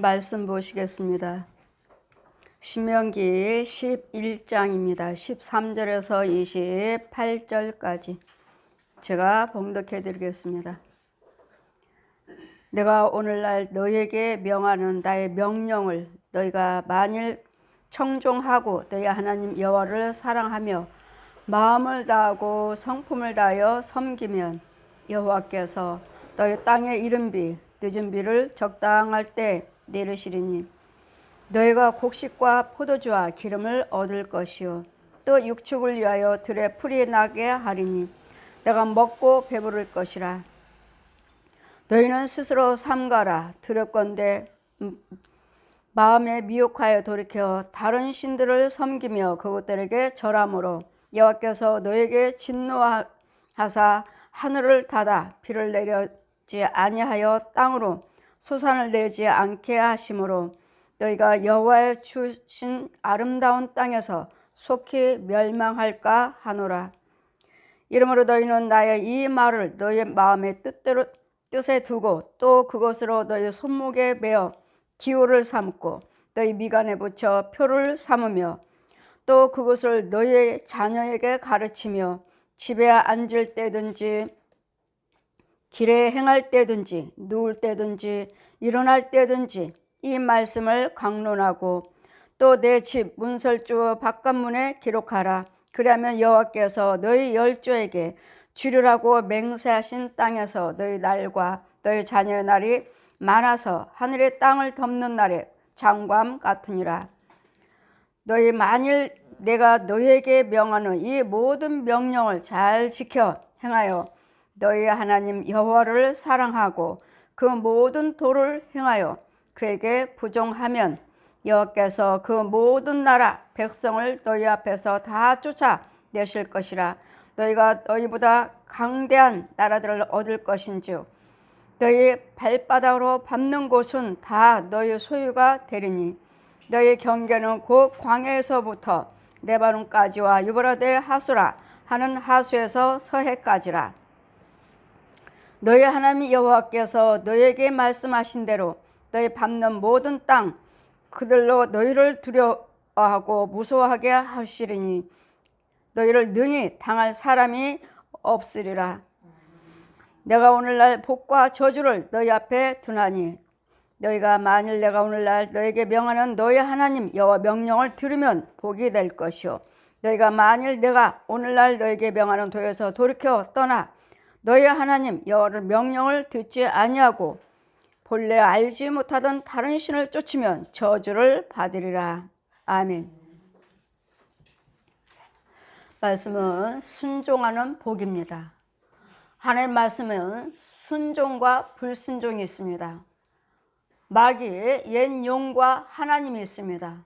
말씀 보시겠습니다. 신명기 11장입니다. 13절에서 28절까지 제가 봉독해 드리겠습니다. 내가 오늘날 너희에게 명하는 나의 명령을 너희가 만일 청종하고 너희 하나님 여호와를 사랑하며 마음을 다하고 성품을 다하여 섬기면 여호와께서 너희 땅에 이른 비 늦은 비를 적당할 때 내리시리니 너희가 곡식과 포도주와 기름을 얻을 것이요 또 육축을 위하여 들에 풀이 나게 하리니 내가 먹고 배부를 것이라. 너희는 스스로 삼가라. 두렵건대 마음에 미혹하여 돌이켜 다른 신들을 섬기며 그것들에게 절함으로 여호와께서 너희에게 진노하사 하늘을 닫아 비를 내리지 아니하여 땅으로 소산을 내지 않게 하심으로 너희가 여호와의 주신 아름다운 땅에서 속히 멸망할까 하노라. 이러므로 너희는 나의 이 말을 너희 마음의 뜻에 두고 또 그것으로 너희 손목에 매어 기호를 삼고 너희 미간에 붙여 표를 삼으며 또 그것을 너희 자녀에게 가르치며 집에 앉을 때든지 길에 행할 때든지 누울 때든지 일어날 때든지 이 말씀을 강론하고 또 내 집 문설주 바깥문에 기록하라. 그리하면 여호와께서 너희 열조에게 주리라고 맹세하신 땅에서 너희 날과 너희 자녀의 날이 많아서 하늘의 땅을 덮는 날에 장관 같으니라. 너희 만일 내가 너희에게 명하는 이 모든 명령을 잘 지켜 행하여 너희 하나님 여호와를 사랑하고 그 모든 도를 행하여 그에게 부종하면 여호와께서 그 모든 나라 백성을 너희 앞에서 다 쫓아내실 것이라. 너희가 너희보다 강대한 나라들을 얻을 것인즉 너희 발바닥으로 밟는 곳은 다 너희 소유가 되리니 너희 경계는 곧 광야에서부터 레바논까지와 유브라데 하수라 하는 하수에서 서해까지라. 너희 하나님 여호와께서 너희에게 말씀하신 대로 너희 밟는 모든 땅 그들로 너희를 두려워하고 무서워하게 하시리니 너희를 능히 당할 사람이 없으리라. 내가 오늘날 복과 저주를 너희 앞에 두나니 너희가 만일 내가 오늘날 너희에게 명하는 너희 하나님 여호와 명령을 들으면 복이 될 것이요 너희가 만일 내가 오늘날 너희에게 명하는 도에서 돌이켜 떠나 너희 하나님 여호와의 명령을 듣지 아니하고 본래 알지 못하던 다른 신을 쫓으면 저주를 받으리라. 아멘. 말씀은 순종하는 복입니다. 하나님 말씀은 순종과 불순종이 있습니다. 마귀 옛 용과 하나님이 있습니다.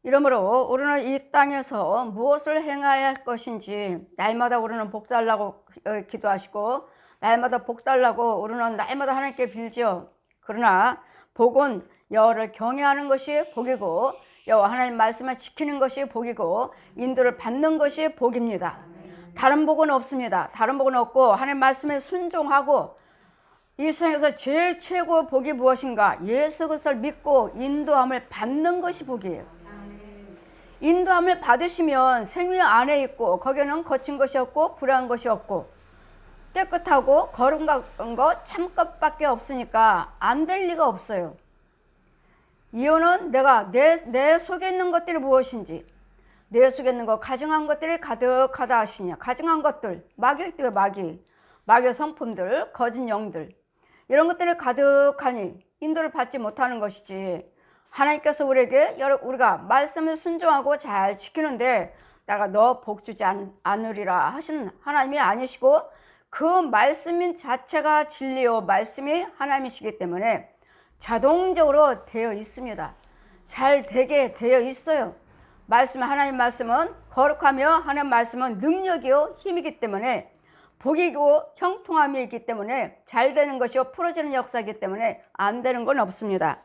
이러므로 우리는 이 땅에서 무엇을 행해야 할 것인지 날마다 우리는 복 달라고 기도하시고 날마다 복 달라고 우리는 날마다 하나님께 빌지요. 그러나 복은 여호와를 경외하는 것이 복이고 여호와 하나님 말씀을 지키는 것이 복이고 인도를 받는 것이 복입니다. 다른 복은 없습니다. 다른 복은 없고 하나님 말씀에 순종하고 이 세상에서 제일 최고 복이 무엇인가? 예수 그리스도를 믿고 인도함을 받는 것이 복이에요. 인도함을 받으시면 생명 안에 있고 거기는 거친 것이 없고 불안한 것이 없고 깨끗하고 거룩한 거 참것밖에 없으니까 안 될 리가 없어요. 이유는 내가 내 속에 있는 것들이 무엇인지 내 속에 있는 거 가증한 것들이 가득하다 하시냐. 가증한 것들 마귀의 성품들 거짓 영들 이런 것들이 가득하니 인도를 받지 못하는 것이지 하나님께서 우리가 말씀을 순종하고 잘 지키는데 내가 너 복 주지 않으리라 하신 하나님이 아니시고 그 말씀 자체가 진리요 말씀이 하나님이시기 때문에 자동적으로 되어 있습니다. 잘 되게 되어 있어요. 하나님 말씀은 거룩하며 하나님 말씀은 능력이요 힘이기 때문에 복이고 형통함이 있기 때문에 잘 되는 것이요 풀어지는 역사이기 때문에 안 되는 건 없습니다.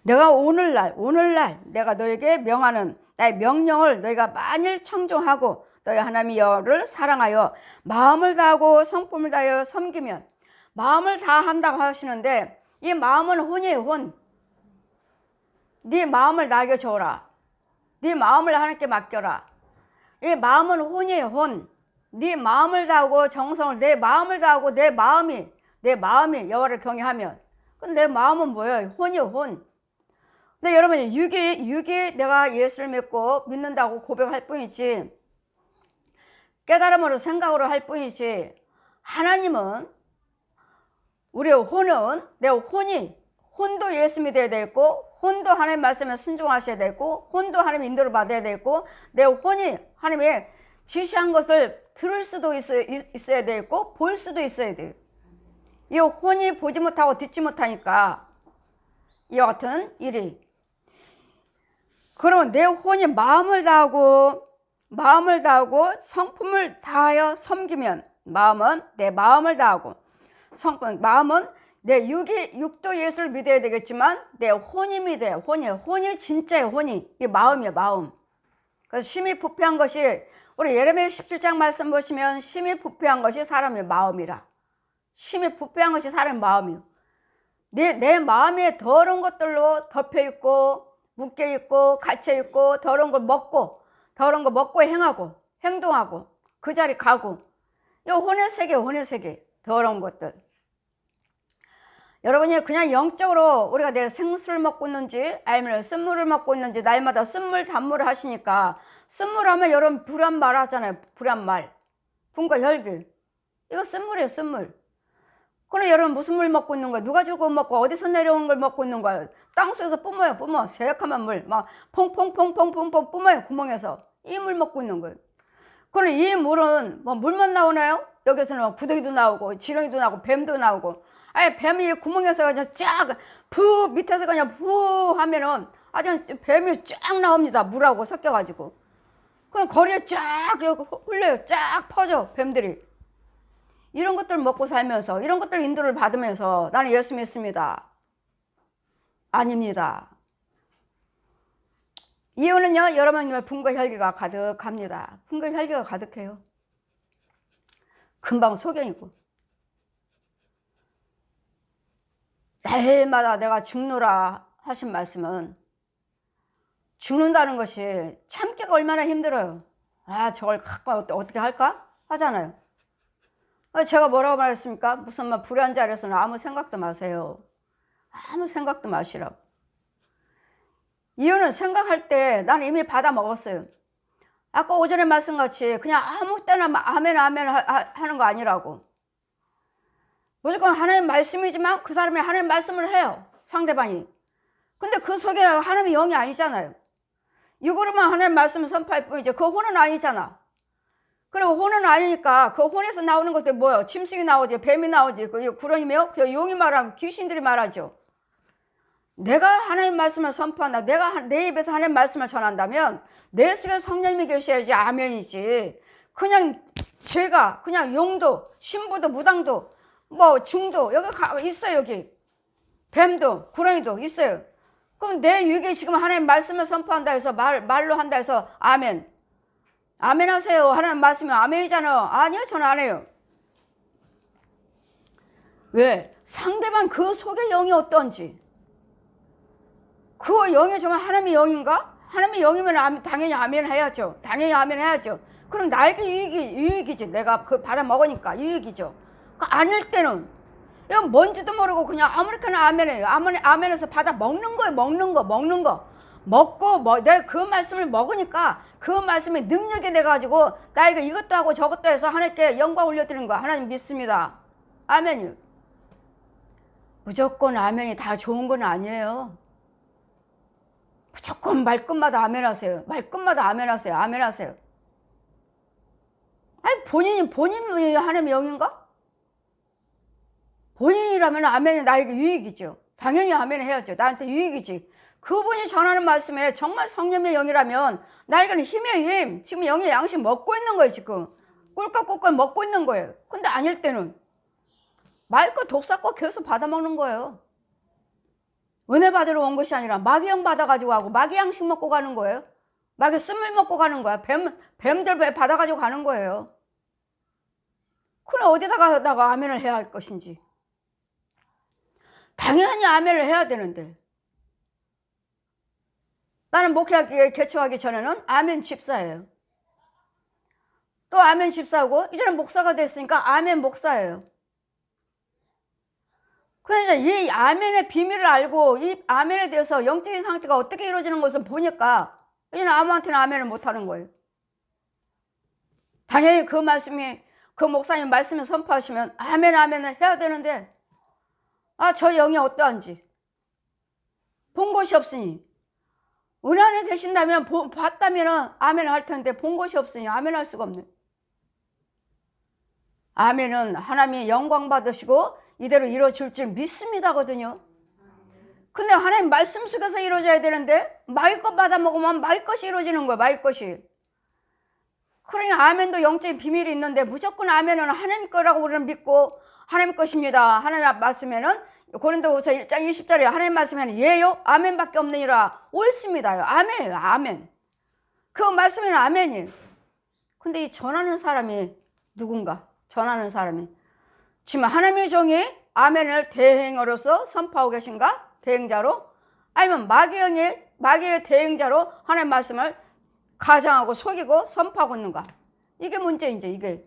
내가 오늘날 내가 너에게 명하는 나의 명령을 너희가 만일 청종하고 너희 하나님 여호와를 사랑하여 마음을 다하고 성품을 다하여 섬기면 마음을 다한다고 하시는데 이 마음은 혼이에요, 혼. 네 마음을 나에게 줘라. 네 마음을 하나님께 맡겨라. 이 마음은 혼이에요, 혼. 네 마음을 다하고 정성을, 내 마음을 다하고 내 마음이 여호와를 경외하면, 그럼 내 마음은 뭐예요? 혼이요, 혼. 근데 여러분, 육이 내가 예수를 믿는다고 고백할 뿐이지, 깨달음으로 생각으로 할 뿐이지, 하나님은 우리의 혼은, 내 혼도 예수 믿어야 되고, 혼도 하나님 말씀에 순종하셔야 되고, 혼도 하나님 인도를 받아야 되고, 내 혼이 하나님의 지시한 것을 들을 수도 있어야 되고, 볼 수도 있어야 돼요. 이 혼이 보지 못하고 듣지 못하니까 이와 같은 일이. 그러면 내 혼이 마음을 다하고 성품을 다하여 섬기면, 마음은 내 마음을 다하고 마음은 내 육도 예수를 믿어야 되겠지만 내 혼이 믿어요. 혼이 진짜예요. 혼이 이 마음이에요. 마음. 그래서 심히 부패한 것이, 우리 예레미야 17장 말씀 보시면 심히 부패한 것이 사람의 마음이라. 심히 부패한 것이 사람의 마음이요. 내 마음에 더러운 것들로 덮여있고 묶여있고 갇혀있고 더러운 걸 먹고 행하고 행동하고 그 자리 가고, 이 혼의 세계, 더러운 것들. 여러분이 그냥 영적으로 우리가 내가 생수를 먹고 있는지 아니면 쓴물을 먹고 있는지 날마다 쓴물 단물을 하시니까, 쓴물 하면 여러분 불안 말 하잖아요. 불안 말, 분과 혈기, 이거 쓴물이에요. 쓴물. 그럼 여러분 무슨 물 먹고 있는 거예요? 누가 주고 먹고 어디서 내려오는 걸 먹고 있는 거예요? 땅속에서 뿜어 새카만 물 막 퐁퐁퐁퐁퐁 뿜어요. 구멍에서. 이 물 먹고 있는 거예요. 그럼 이 물은 뭐 물만 나오나요? 여기서는 구더기도 나오고 지렁이도 나오고 뱀도 나오고, 아니 뱀이 구멍에서 그냥 밑에서 그냥 푸 하면은 아주 뱀이 쫙 나옵니다. 물하고 섞여가지고. 그럼 거리에 쫙 흘려요. 쫙 퍼져 뱀들이. 이런 것들 먹고 살면서, 이런 것들 인도를 받으면서 나는 예수 믿습니다. 아닙니다. 이유는요, 여러분의 분과 혈기가 가득합니다. 분과 혈기가 가득해요. 금방 소경이고. 날마다 내가 죽노라 하신 말씀은, 죽는다는 것이 참기가 얼마나 힘들어요. 아, 저걸 갖고 어떻게 할까? 하잖아요. 제가 뭐라고 말했습니까? 무슨 막 불안 자리에서는 아무 생각도 마세요. 아무 생각도 마시라고. 이유는 생각할 때 나는 이미 받아 먹었어요. 아까 오전에 말씀같이 그냥 아무 때나 아멘 하는 거 아니라고. 무조건 하나님 말씀이지만 그 사람이 하나님 말씀을 해요. 상대방이. 근데 그 속에 하나님의 영이 아니잖아요. 이거로만 하나님 말씀을 선포할 뿐이지 그 혼은 아니잖아. 그리고 혼은 아니니까 그 혼에서 나오는 것들이 뭐예요? 짐승이 나오지, 뱀이 나오지, 그 구렁이며 그 용이 말하고 귀신들이 말하죠. 내가 하나님 말씀을 선포한다, 내가 내 입에서 하나님 말씀을 전한다면 내 속에 성령님이 계셔야지 아멘이지. 그냥 죄가 그냥 용도, 신부도, 무당도, 뭐 중도 여기 있어요. 여기 뱀도 구렁이도 있어요. 그럼 내 육이 지금 하나님 말씀을 선포한다 해서 말로 한다 해서 아멘 하세요. 하나님 말씀이 아멘이잖아. 아니요, 저는 안 해요. 왜? 상대방 그 속의 영이 어떤지. 그 영이 정말 하나님의 영인가? 하나님의 영이면 당연히 아멘 해야죠. 그럼 나에게 유익이지. 내가 그 받아 먹으니까 유익이죠. 아닐 때는 이건 뭔지도 모르고 그냥 아무렇게나 아멘해요. 아멘해서 받아 먹는 거예요. 먹는 거. 먹고 내가 그 말씀을 먹으니까 그 말씀의 능력이 돼가지고 나에게 이것도 하고 저것도 해서 하나님께 영광 올려드리는 거 하나님 믿습니다. 아멘이요. 무조건 아멘이 다 좋은 건 아니에요. 무조건 말끝마다 아멘하세요. 아멘하세요. 아니 본인이 하나님의 영인가? 본인이라면 아멘이 나에게 유익이죠. 당연히 아멘 해야죠. 나한테 유익이지. 그분이 전하는 말씀에 정말 성령의 영이라면 나에게는 힘의 힘, 지금 영의 양식 먹고 있는 거예요. 지금 꿀꺽꿀꺽 먹고 있는 거예요. 근데 아닐 때는 말껏 독사껏 계속 받아먹는 거예요. 은혜 받으러 온 것이 아니라 마귀 영 받아가지고 하고 마귀 양식 먹고 가는 거예요. 마귀 쓴물 먹고 가는 거야. 뱀들 배 받아가지고 가는 거예요. 그럼 어디다가 아멘을 해야 할 것인지. 당연히 아멘을 해야 되는데, 나는 목회학교에 개척하기 전에는 아멘 집사예요. 또 아멘 집사고 이제는 목사가 됐으니까 아멘 목사예요. 그래서 이 아멘의 비밀을 알고 이 아멘에 대해서 영적인 상태가 어떻게 이루어지는 것을 보니까 이제는 아무한테나 아멘을 못하는 거예요. 당연히 그 말씀이, 그 목사님 말씀을 선포하시면 아멘 아멘을 해야 되는데, 저 영이 어떠한지 본 것이 없으니, 은혜 안에 계신다면 봤다면 아멘 할 텐데 본 것이 없으니 아멘 할 수가 없네. 아멘은 하나님이 영광 받으시고 이대로 이루어질 줄 믿습니다거든요. 근데 하나님 말씀 속에서 이루어져야 되는데 마귀 것 받아 먹으면 마귀 것이 이루어지는 거예요. 마귀 것이. 그러니 아멘도 영적인 비밀이 있는데 무조건 아멘은 하나님 거라고 우리는 믿고 하나님 것입니다. 하나님 말씀에는 고린도후서 1장 20절에 하나님 말씀에는 예요 아멘밖에 없느니라. 옳습니다요. 아멘이에요. 아멘. 그 말씀에는 아멘이에요. 근데 이 전하는 사람이 누군가? 전하는 사람이 지금 하나님의 종이 아멘을 대행으로서 선포하고 계신가? 대행자로? 아니면 마귀의 대행자로 하나님 말씀을 가장하고 속이고 선포하고 있는가? 이게 문제인지. 이게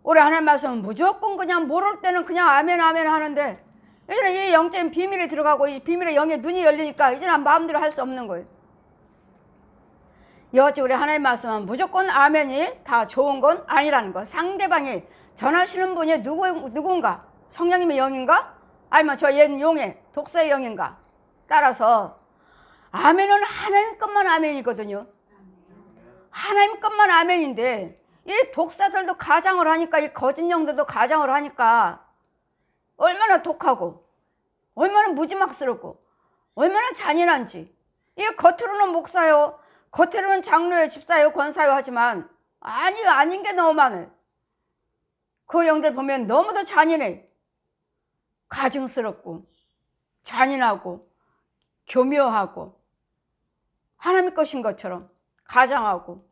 우리 하나님 말씀은 무조건 그냥 모를 때는 그냥 아멘 아멘 하는데, 이제는 이 영적인 비밀이 들어가고 이 비밀의 영의 눈이 열리니까 이제는 마음대로 할 수 없는 거예요. 여하튼 우리 하나님 말씀은 무조건 아멘이 다 좋은 건 아니라는 거. 상대방이 전하시는 분이 누군가? 성령님의 영인가? 아니면 저 옛 용의 독사의 영인가? 따라서 아멘은 하나님 것만 아멘이거든요. 하나님 것만 아멘인데 이 독사들도 가장을 하니까, 이 거짓 영들도 가장을 하니까 얼마나 독하고 얼마나 무지막스럽고 얼마나 잔인한지. 이게 겉으로는 목사요, 겉으로는 장로요, 집사요, 권사요 하지만 아닌 게 너무 많아요. 그 영들 보면 너무도 잔인해. 가증스럽고 잔인하고 교묘하고 하나님 것인 것처럼 가장하고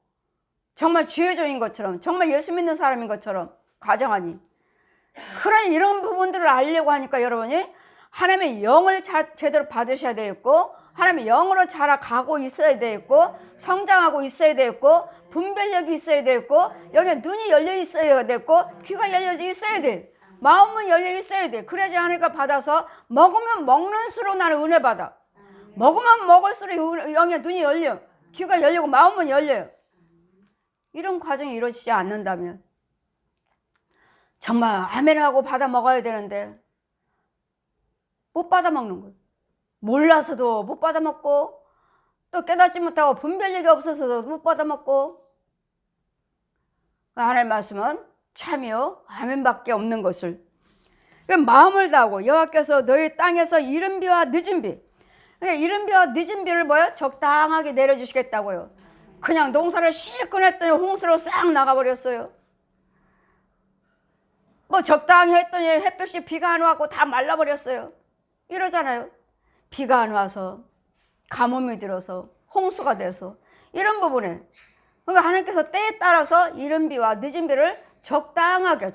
정말 주여종인 것처럼 정말 예수 믿는 사람인 것처럼 가장하니, 그런 이런 부분들을 알려고 하니까 여러분이 하나님의 영을 제대로 받으셔야 되겠고, 하나님의 영으로 자라가고 있어야 되겠고, 성장하고 있어야 되겠고, 분별력이 있어야 되겠고, 여기 눈이 열려 있어야 되겠고, 귀가 열려 있어야 돼. 마음은 열려 있어야 돼. 그래야지 하나님과 받아서 먹으면 먹는수록 나는 은혜 받아. 먹으면 먹을수록 영의 눈이 열려, 귀가 열리고 마음은 열려요. 이런 과정이 이루어지지 않는다면 정말 아멘하고 받아 먹어야 되는데 못 받아 먹는 거예요. 몰라서도 못 받아 먹고, 또 깨닫지 못하고 분별력이 없어서도 못 받아 먹고. 하나님의 말씀은 참이요 아멘밖에 없는 것을. 마음을 다하고 여호와께서 너희 땅에서 이른 비와 늦은 비, 그러니까 이른 비와 늦은 비를 뭐예요? 적당하게 내려주시겠다고요. 그냥 농사를 실컷 했더니 홍수로 싹 나가버렸어요. 뭐 적당히 했더니 햇볕이 비가 안 와고 다 말라버렸어요. 이러잖아요. 비가 안 와서, 가뭄이 들어서, 홍수가 돼서, 이런 부분에. 그러니까 하나님께서 때에 따라서 이른 비와 늦은 비를 적당하게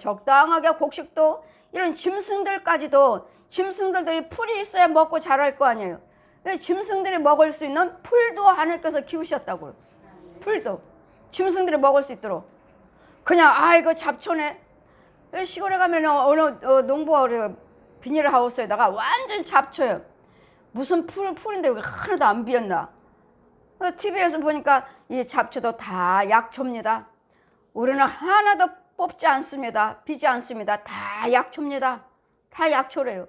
곡식도, 이런 짐승들까지도, 짐승들도 이 풀이 있어야 먹고 자랄 거 아니에요. 짐승들이 먹을 수 있는 풀도 하나님께서 키우셨다고요. 풀도 짐승들이 먹을 수 있도록. 그냥 이거 잡초네. 시골에 가면 어느 농부가 그래요. 비닐하우스에다가 완전 잡초예요. 무슨 풀인데 왜 하나도 안 비었나. TV에서 보니까 이 잡초도 다 약초입니다. 우리는 하나도 뽑지 않습니다. 비지 않습니다. 다 약초입니다. 다 약초래요.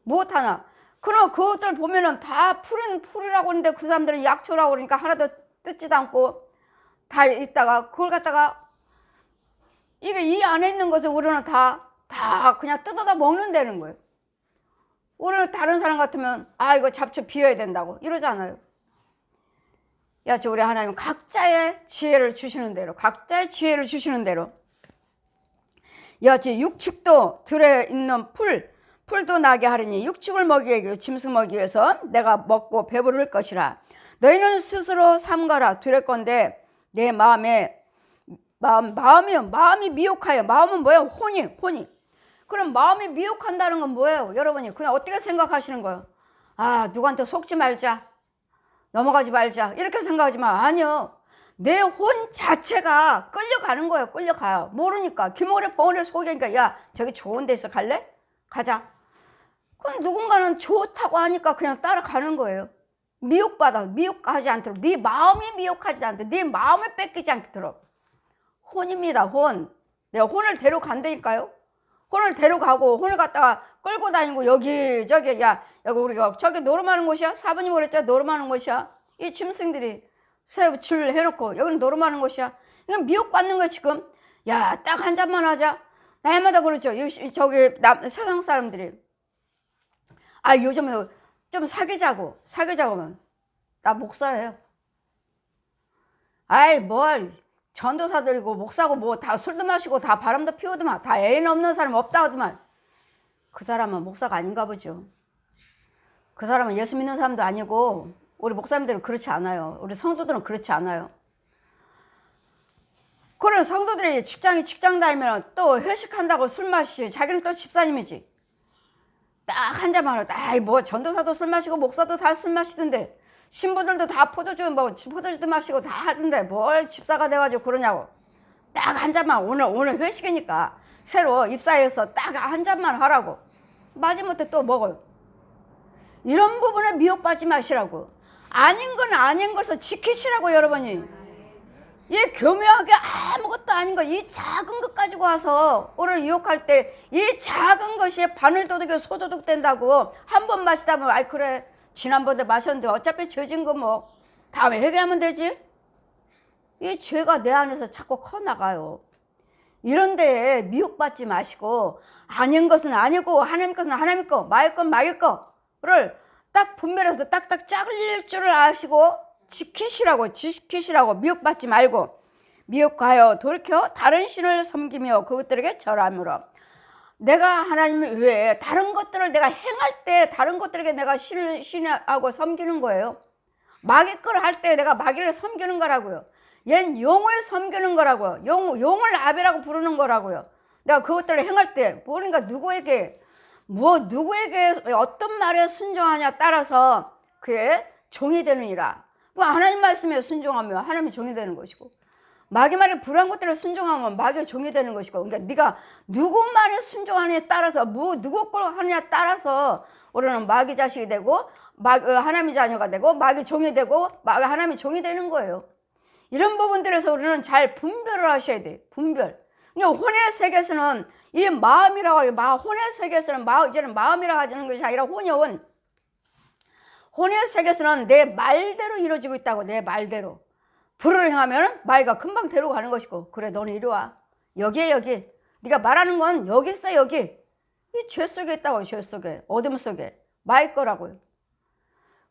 무엇 하나. 그럼 그것들 보면은 다 풀이라고 하는데 그 사람들은 약초라고 그러니까 하나도 뜯지도 않고 다 있다가 그걸 갖다가 이게 이 안에 있는 것을 우리는 다 그냥 뜯어다 먹는다는 거예요. 우리는 다른 사람 같으면 이거 잡초 비워야 된다고 이러잖아요. 여하튼 우리 하나님 각자의 지혜를 주시는 대로 여하튼 육축도 들에 있는 풀도 나게 하리니 육축을 먹이게 짐승 먹이기 위해서 내가 먹고 배부를 것이라. 너희는 스스로 삼가라. 두렵건대 내 마음이 미혹하여. 마음은 뭐예요? 혼이. 그럼 마음이 미혹한다는 건 뭐예요? 여러분이 그냥 어떻게 생각하시는 거예요? 아, 누구한테 속지 말자, 넘어가지 말자, 이렇게 생각하지만 아니요. 내 혼 자체가 끌려가는 거예요. 끌려가요. 모르니까. 김오래 벙어리 속이니까 야, 저기 좋은 데 있어, 갈래? 가자. 그럼 누군가는 좋다고 하니까 그냥 따라가는 거예요. 미혹하지 않도록, 네 마음이 미혹하지 않도록, 네 마음을 뺏기지 않도록. 혼입니다. 혼. 내가 혼을 데려간다니까요. 혼을 데려가고 혼을 갖다가 끌고 다니고 여기 야, 여기 우리가 저기 노름하는 곳이야? 사부님 그랬죠? 노름하는 곳이야? 이 짐승들이 새 줄 해놓고 여기는 노름하는 곳이야? 이건 미혹받는 거야 지금. 야, 딱 한 잔만 하자. 날마다 그렇죠. 저기 세상 사람들이 아, 요즘에 좀 사귀자고 하면 나 목사예요. 아이, 뭘 전도사들이고 목사고 뭐 다 술도 마시고 다 바람도 피우더만 다 애인 없는 사람 없다 하더만 그 사람은 목사가 아닌가 보죠. 그 사람은 예수 믿는 사람도 아니고 우리 목사님들은 그렇지 않아요. 우리 성도들은 그렇지 않아요. 그런 성도들이 직장 다니면 또 회식한다고 술 마시지. 자기는 또 집사님이지. 딱 한 잔만 하고 아이 뭐 전도사도 술 마시고 목사도 다 술 마시던데 신부들도 다 포도주도 마시고 다 하던데 뭘 집사가 돼가지고 그러냐고. 딱 한 잔만 오늘 회식이니까 새로 입사해서 딱 한 잔만 하라고. 마지못해 또 먹어요. 이런 부분에 미혹받지 마시라고. 아닌 건 아닌 것을 지키시라고 여러분이. 이 교묘하게 아무것도 아닌 거 이 작은 것 가지고 와서 오늘 유혹할 때 이 작은 것이 바늘도둑이 소도둑 된다고. 한 번 마시다 보면 아이 그래 지난번에 마셨는데 어차피 죄진 거 뭐 다음에 회개하면 되지. 이 죄가 내 안에서 자꾸 커나가요. 이런데 미혹받지 마시고 아닌 것은 아니고 하나님 것은 하나님 거, 마일 건 마일 거를 딱 분별해서 딱딱 자를 줄을 아시고 지키시라고. 미혹받지 말고 미혹하여 돌이켜 다른 신을 섬기며 그것들에게 절함으로. 내가 하나님 외에 다른 것들을 내가 행할 때 다른 것들에게 내가 신하고 섬기는 거예요. 마귀 걸 할 때 내가 마귀를 섬기는 거라고요. 얜 용을 섬기는 거라고요. 용을 아비라고 부르는 거라고요. 내가 그것들을 행할 때 그러니까 누구에게 어떤 말에 순종하냐 따라서 그의 종이 되느니라. 하나님 말씀에 순종하면 하나님의 종이 되는 것이고 마귀 말에 불한 것들을 순종하면 마귀의 종이 되는 것이고. 그러니까 네가 누구 말에 순종하느냐에 따라서 누구 걸 하느냐에 따라서 우리는 마귀 자식이 되고 하나님의 자녀가 되고 마귀 종이 되고 하나님의 종이 되는 거예요. 이런 부분들에서 우리는 잘 분별을 하셔야 돼요. 분별. 그러니까 혼의 세계에서는 이 마음이라고 해요. 혼의 세계에서는 이제는 마음이라고 하는 것이 아니라 혼의 세계에서는 내 말대로 이루어지고 있다고. 내 말대로. 불을 행하면 마귀가 금방 데려가는 것이고. 그래 너는 이리 와. 여기에 여기. 네가 말하는 건 여기 있어 여기. 이 죄 속에 있다고. 죄 속에. 어둠 속에. 마귀 거라고요.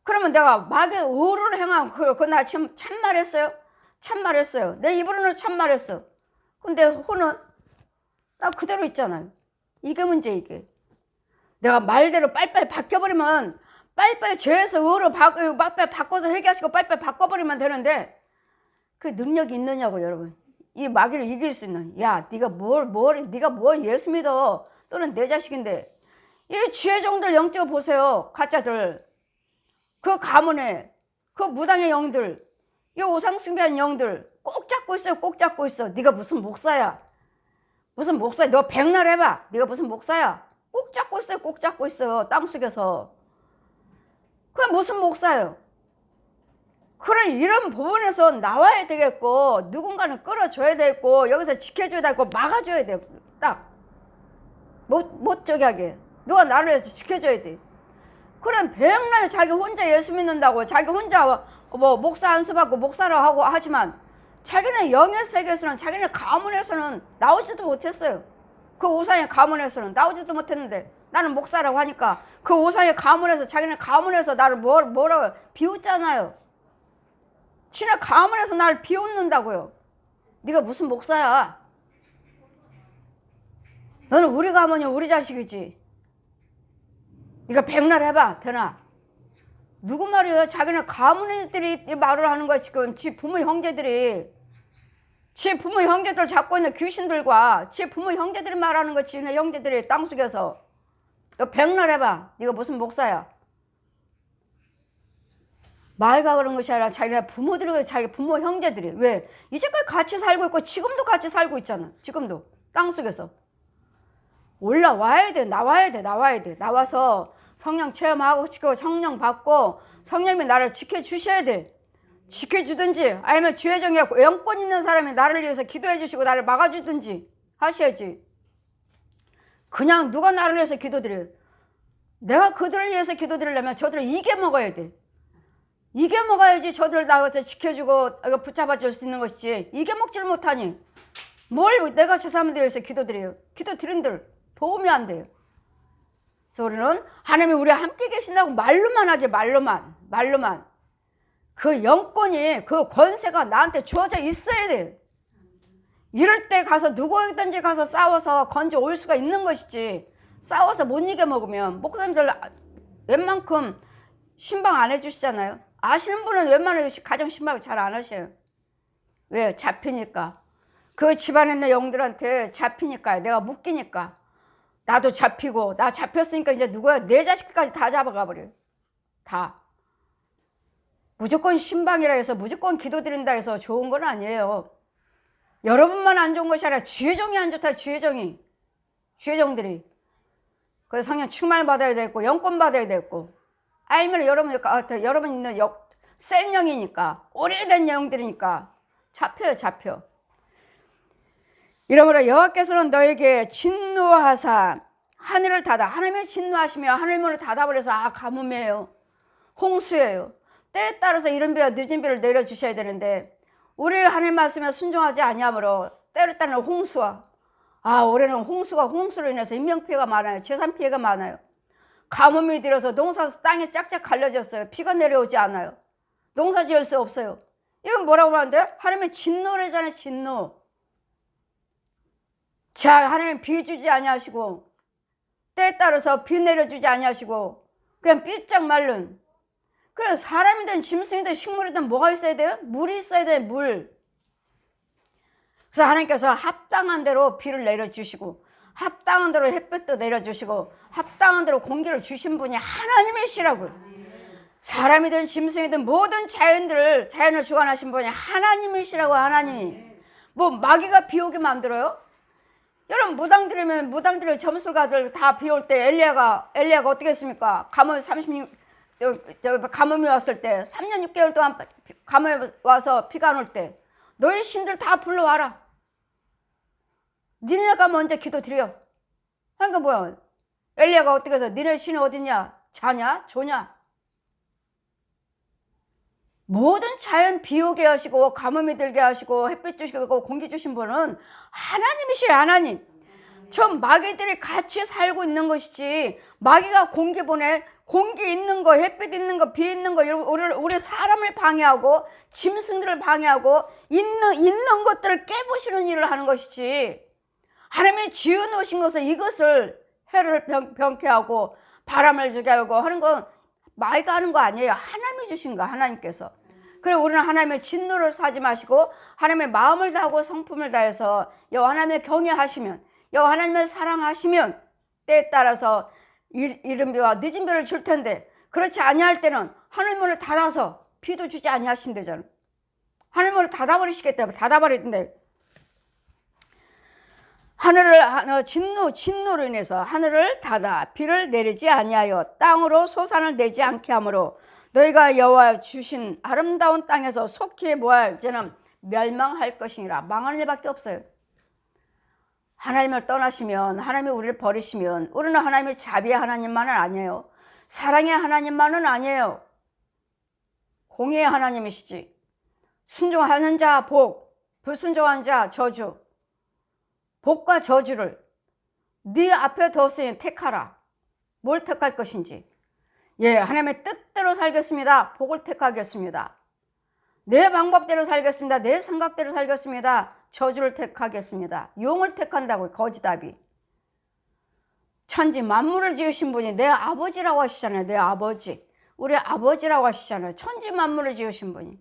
그러면 내가 마귀의 의를 행하면 그거 나 지금 참말했어요. 참말했어요. 내 입으로는 참말했어. 근데 혼은 나 그대로 있잖아요. 이게 문제 이게. 내가 말대로 빨리빨리 바뀌어버리면 빨리빨리 죄에서 의로 빨리빨리 바꿔서 회개하시고 빨리빨리 바꿔버리면 되는데 그 능력이 있느냐고 여러분. 이 마귀를 이길 수 있는. 야 네가 뭘 예수 믿어. 또는 내 자식인데. 이 지혜종들 영적 보세요. 가짜들. 그 가문에 그 무당의 영들. 이 우상 숭배하는 영들 꼭 잡고 있어요. 꼭 잡고 있어. 네가 무슨 목사야. 무슨 목사야. 너 백날 해봐. 네가 무슨 목사야. 꼭 잡고 있어요. 꼭 잡고 있어요. 땅속에서. 그게 무슨 목사예요. 그래 이런 부분에서 나와야 되겠고 누군가는 끌어줘야 되겠고 여기서 지켜줘야 되고 막아줘야 돼. 딱 못 저기 하게. 누가 나를 해서 지켜줘야 돼. 그럼 백날 자기 혼자 예수 믿는다고 자기 혼자 뭐 목사 안수받고 목사를 하고 하지만 자기는 영의 세계에서는 자기는 가문에서는 나오지도 못했어요. 그 우상의 가문에서는 나오지도 못했는데 나는 목사라고 하니까 그 우상의 가문에서 자기는 가문에서 나를 뭐라고 비웃잖아요. 지네 가문에서 나를 비웃는다고요. 네가 무슨 목사야. 너는 우리 가문이 우리 자식이지. 네가 백날 해봐 되나. 누구 말이에요. 자기는 가문애들이 말을 하는 거야. 지금 지 부모 형제들이. 지 부모 형제들 잡고 있는 귀신들과 지 부모 형제들이 말하는 거 지네 형제들이 땅속에서 너 백날해봐. 네가 무슨 목사야. 마이가 그런 것이 아니라 자기네 부모들이 자기 부모 형제들이 왜 이제까지 같이 살고 있고 지금도 같이 살고 있잖아. 지금도 땅속에서 올라와야 돼. 나와야 돼. 나와서 성령 체험하고 성령 받고 성령이 나를 지켜주셔야 돼. 지켜주든지 아니면 주혜정에 영권 있는 사람이 나를 위해서 기도해 주시고 나를 막아주든지 하셔야지. 그냥 누가 나를 위해서 기도드려요. 내가 그들을 위해서 기도드리려면 저들을 이겨 먹어야 돼. 이겨 먹어야지 저들을 나가서 지켜주고 붙잡아 줄 수 있는 것이지. 이겨 먹지를 못하니 뭘 내가 저 사람들 위해서 기도드려요. 기도드린들 도움이 안 돼요. 그래서 우리는 하나님이 우리와 함께 계신다고 말로만 하지. 말로만 그 영권이 그 권세가 나한테 주어져 있어야 돼. 이럴 때 가서 누구든지 가서 싸워서 건져 올 수가 있는 것이지. 싸워서 못 이겨 먹으면 목사님들 웬만큼 신방 안 해주시잖아요. 아시는 분은 웬만하면 가정 신방 잘 안 하셔요. 왜? 잡히니까. 그 집안에 있는 영들한테 잡히니까. 내가 묶이니까. 나도 잡히고 나 잡혔으니까 이제 누구야? 내 자식까지 다 잡아가 버려요. 다. 무조건 신방이라 해서 무조건 기도드린다 해서 좋은 건 아니에요. 여러분만 안 좋은 것이 아니라 주혜정이 안 좋다. 주혜정들이. 그래서 성령 충만을 받아야 되고 영권 받아야 되고 아니면 여러분 있는 센 영이니까 오래된 영들이니까 잡혀. 이러므로 여호와께서는 너에게 진노하사 하늘을 닫아. 하나님이 진노하시며 하늘문을 닫아버려서 가뭄이에요. 홍수예요. 때에 따라서 이른 비와 늦은 비를 내려주셔야 되는데 우리 하나님 말씀에 순종하지 아니하므로 때를 따르는 홍수와 올해는 홍수로 인해서 인명피해가 많아요. 재산피해가 많아요. 가뭄이 들어서 농사 땅이 쫙쫙 갈라졌어요. 비가 내려오지 않아요. 농사 지을 수 없어요. 이건 뭐라고 하는데? 하나님의 진노래잖아요. 진노. 자, 하나님 비 주지 아니하시고 때에 따라서 비 내려주지 아니하시고 그냥 삐짝 말른. 그래 사람이든 짐승이든 식물이든 뭐가 있어야 돼요? 물이 있어야 돼요. 물. 그래서 하나님께서 합당한 대로 비를 내려주시고 합당한 대로 햇볕도 내려주시고 합당한 대로 공기를 주신 분이 하나님이시라고요. 사람이든 짐승이든 모든 자연을 주관하신 분이 하나님이시라고. 하나님이 뭐 마귀가 비 오게 만들어요? 여러분 무당들이 점술가들 다 비 올 때 엘리야가 어떻게 했습니까? 가뭄이 왔을 때 3년 6개월 동안 가뭄이 와서 비가 안 올 때 너희 신들 다 불러와라. 니네가 먼저 기도드려. 그러니까 뭐야? 엘리야가 어떻게 해서 니네 신이 어디냐? 자냐? 조냐? 모든 자연 비 오게 하시고 가뭄이 들게 하시고 햇빛 주시고 공기 주신 분은 하나님이시래. 하나님. 저 마귀들이 같이 살고 있는 것이지 마귀가 공기 보내 공기 있는 거 햇빛 있는 거 비 있는 거 우리 사람을 방해하고 짐승들을 방해하고 있는 것들을 깨부시는 일을 하는 것이지 하나님이 지어놓으신 것을 이것을 해를 병케 하고 바람을 주게 하고 하는 건 마귀가 하는 거 아니에요. 하나님이 주신 거. 하나님께서. 그래 우리는 하나님의 진노를 사지 마시고 하나님의 마음을 다하고 성품을 다해서 여호와 하나님의 경외하시면 여호와 하나님을 사랑하시면 때에 따라서 이른 비와 늦은 비를 줄 텐데 그렇지 아니할 때는 하늘 문을 닫아서 비도 주지 아니하신대잖아. 하늘 문을 닫아버리시겠다. 닫아버리는데 하늘을 진노로 인해서 하늘을 닫아 비를 내리지 아니하여 땅으로 소산을 내지 않게 하므로 너희가 여호와 주신 아름다운 땅에서 속히 뭐할 이제는 멸망할 것이니라. 망하는 일밖에 없어요. 하나님을 떠나시면 하나님이 우리를 버리시면 우리는 하나님의 자비의 하나님만은 아니에요. 사랑의 하나님만은 아니에요. 공의의 하나님이시지. 순종하는 자 복, 불순종하는 자 저주. 복과 저주를 네 앞에 뒀으니 택하라. 뭘 택할 것인지. 하나님의 뜻대로 살겠습니다. 복을 택하겠습니다. 내 방법대로 살겠습니다. 내 생각대로 살겠습니다. 저주를 택하겠습니다. 용을 택한다고. 거지답이. 천지 만물을 지으신 분이 내 아버지라고 하시잖아요. 내 아버지. 우리 아버지라고 하시잖아요. 천지 만물을 지으신 분이.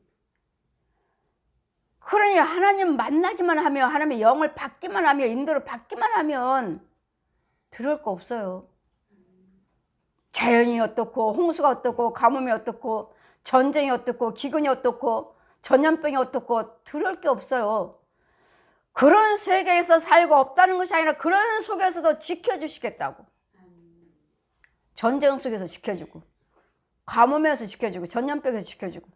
그러니 하나님 만나기만 하면, 하나님의 영을 받기만 하면, 인도를 받기만 하면 들을 거 없어요. 자연이 어떻고, 홍수가 어떻고, 가뭄이 어떻고, 전쟁이 어떻고, 기근이 어떻고, 전염병이 어떻고, 들을 게 없어요. 그런 세계에서 살고 없다는 것이 아니라 그런 속에서도 지켜주시겠다고. 전쟁 속에서 지켜주고, 가뭄에서 지켜주고, 전염병에서 지켜주고.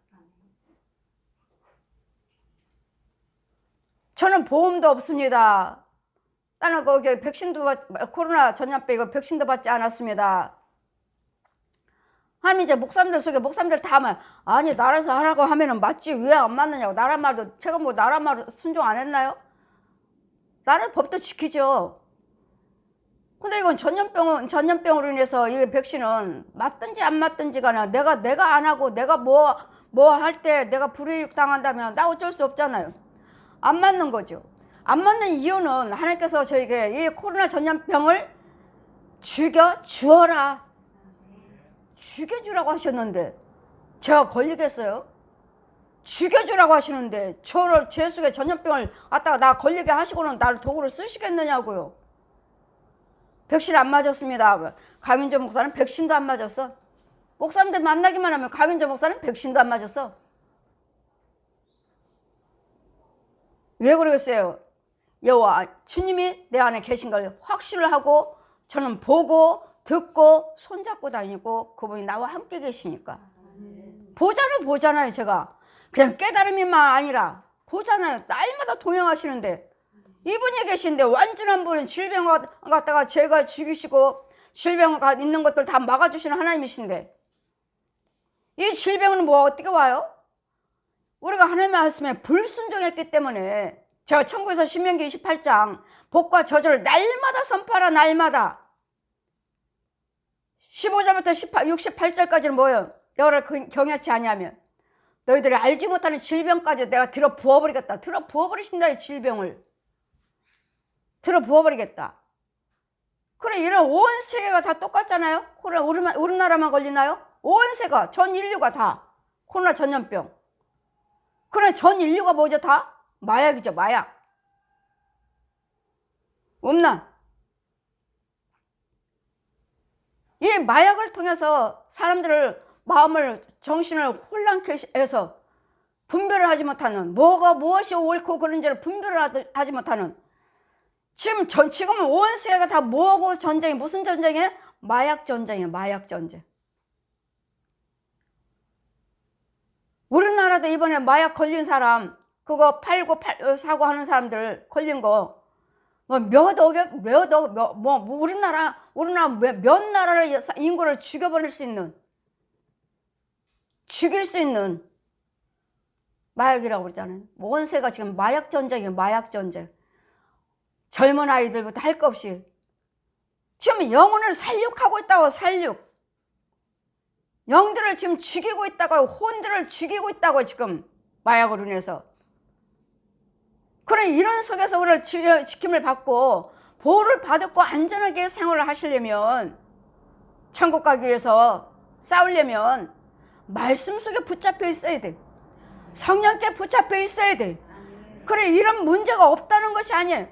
저는 보험도 없습니다. 나는 거기 백신도 코로나 전염병 이거 백신도 받지 않았습니다. 아니 이제 목사님들 속에 목사님들 다 하면, 아니 나라에서 하라고 하면은 맞지 왜 안 맞느냐고. 나라 말도 제가 뭐 나라 말 순종 안 했나요? 나라 법도 지키죠. 근데 이건 전염병으로 인해서 이 백신은 맞든지 안 맞든지 간에 내가 안 하고 내가 뭐 할 때 내가 불이익 당한다면 나 어쩔 수 없잖아요. 안 맞는 거죠. 안 맞는 이유는 하나님께서 저에게 이 코로나 전염병을 죽여주어라, 죽여주라고 하셨는데 제가 걸리겠어요? 죽여주라고 하시는데 저를 죄 속에 전염병을 갖다가 나 걸리게 하시고는 나를 도구로 쓰시겠느냐고요. 백신 안 맞았습니다. 가민조 목사는 백신도 안 맞았어. 목사님들 만나기만 하면 가민조 목사는 백신도 안 맞았어. 왜 그러겠어요? 여호와 주님이 내 안에 계신 걸 확신을 하고 저는 보고 듣고 손잡고 다니고 그분이 나와 함께 계시니까. 보잖아요. 제가 그냥 깨달음이만 아니라 보잖아요. 날마다 동행하시는데 이분이 계신데 완전한 분은 질병 갖다가 제가 죽이시고 질병 있는 것들 다 막아주시는 하나님이신데 이 질병은 뭐 어떻게 와요? 우리가 하나님의 말씀에 불순종했기 때문에 제가 천국에서 신명기 28장 복과 저주를 날마다 선포하라. 날마다 15절부터 68절까지는 뭐예요? 여호와를 경외치 아니하면 너희들이 알지 못하는 질병까지 내가 들어 부어버리겠다. 들어 부어버리신다. 이 질병을 들어 부어버리겠다. 그래 이런 온 세계가 다 똑같잖아요. 코로나 우리나라만 걸리나요? 온 세계가 전 인류가 다 코로나 전염병. 그래 전 인류가 뭐죠? 다 마약이죠. 마약. 없나? 이 마약을 통해서 사람들을 마음을 정신을 혼란케 해서 분별을 하지 못하는 무엇이 옳고 그른지를 분별을 하지 못하는 지금은 온 세계가 다 뭐하고 전쟁이 무슨 전쟁이에요? 마약 전쟁이에요. 마약 전쟁. 우리나라도 이번에 마약 걸린 사람 그거 팔고 사고 하는 사람들 걸린 거 뭐 우리나라 몇 나라를 인구를 죽일 수 있는 마약이라고 그러잖아요. 온 세계가 지금 마약 전쟁이에요. 마약 전쟁. 젊은 아이들부터 할 것 없이 지금 영혼을 살육하고 있다고. 살육. 영들을 지금 죽이고 있다고. 혼들을 죽이고 있다고. 지금 마약으로 인해서. 그래 이런 속에서 우리를 지킴을 받고 보호를 받고 안전하게 생활을 하시려면 천국 가기 위해서 싸우려면 말씀 속에 붙잡혀 있어야 돼. 성령께 붙잡혀 있어야 돼. 그래 이런 문제가 없다는 것이 아니에요.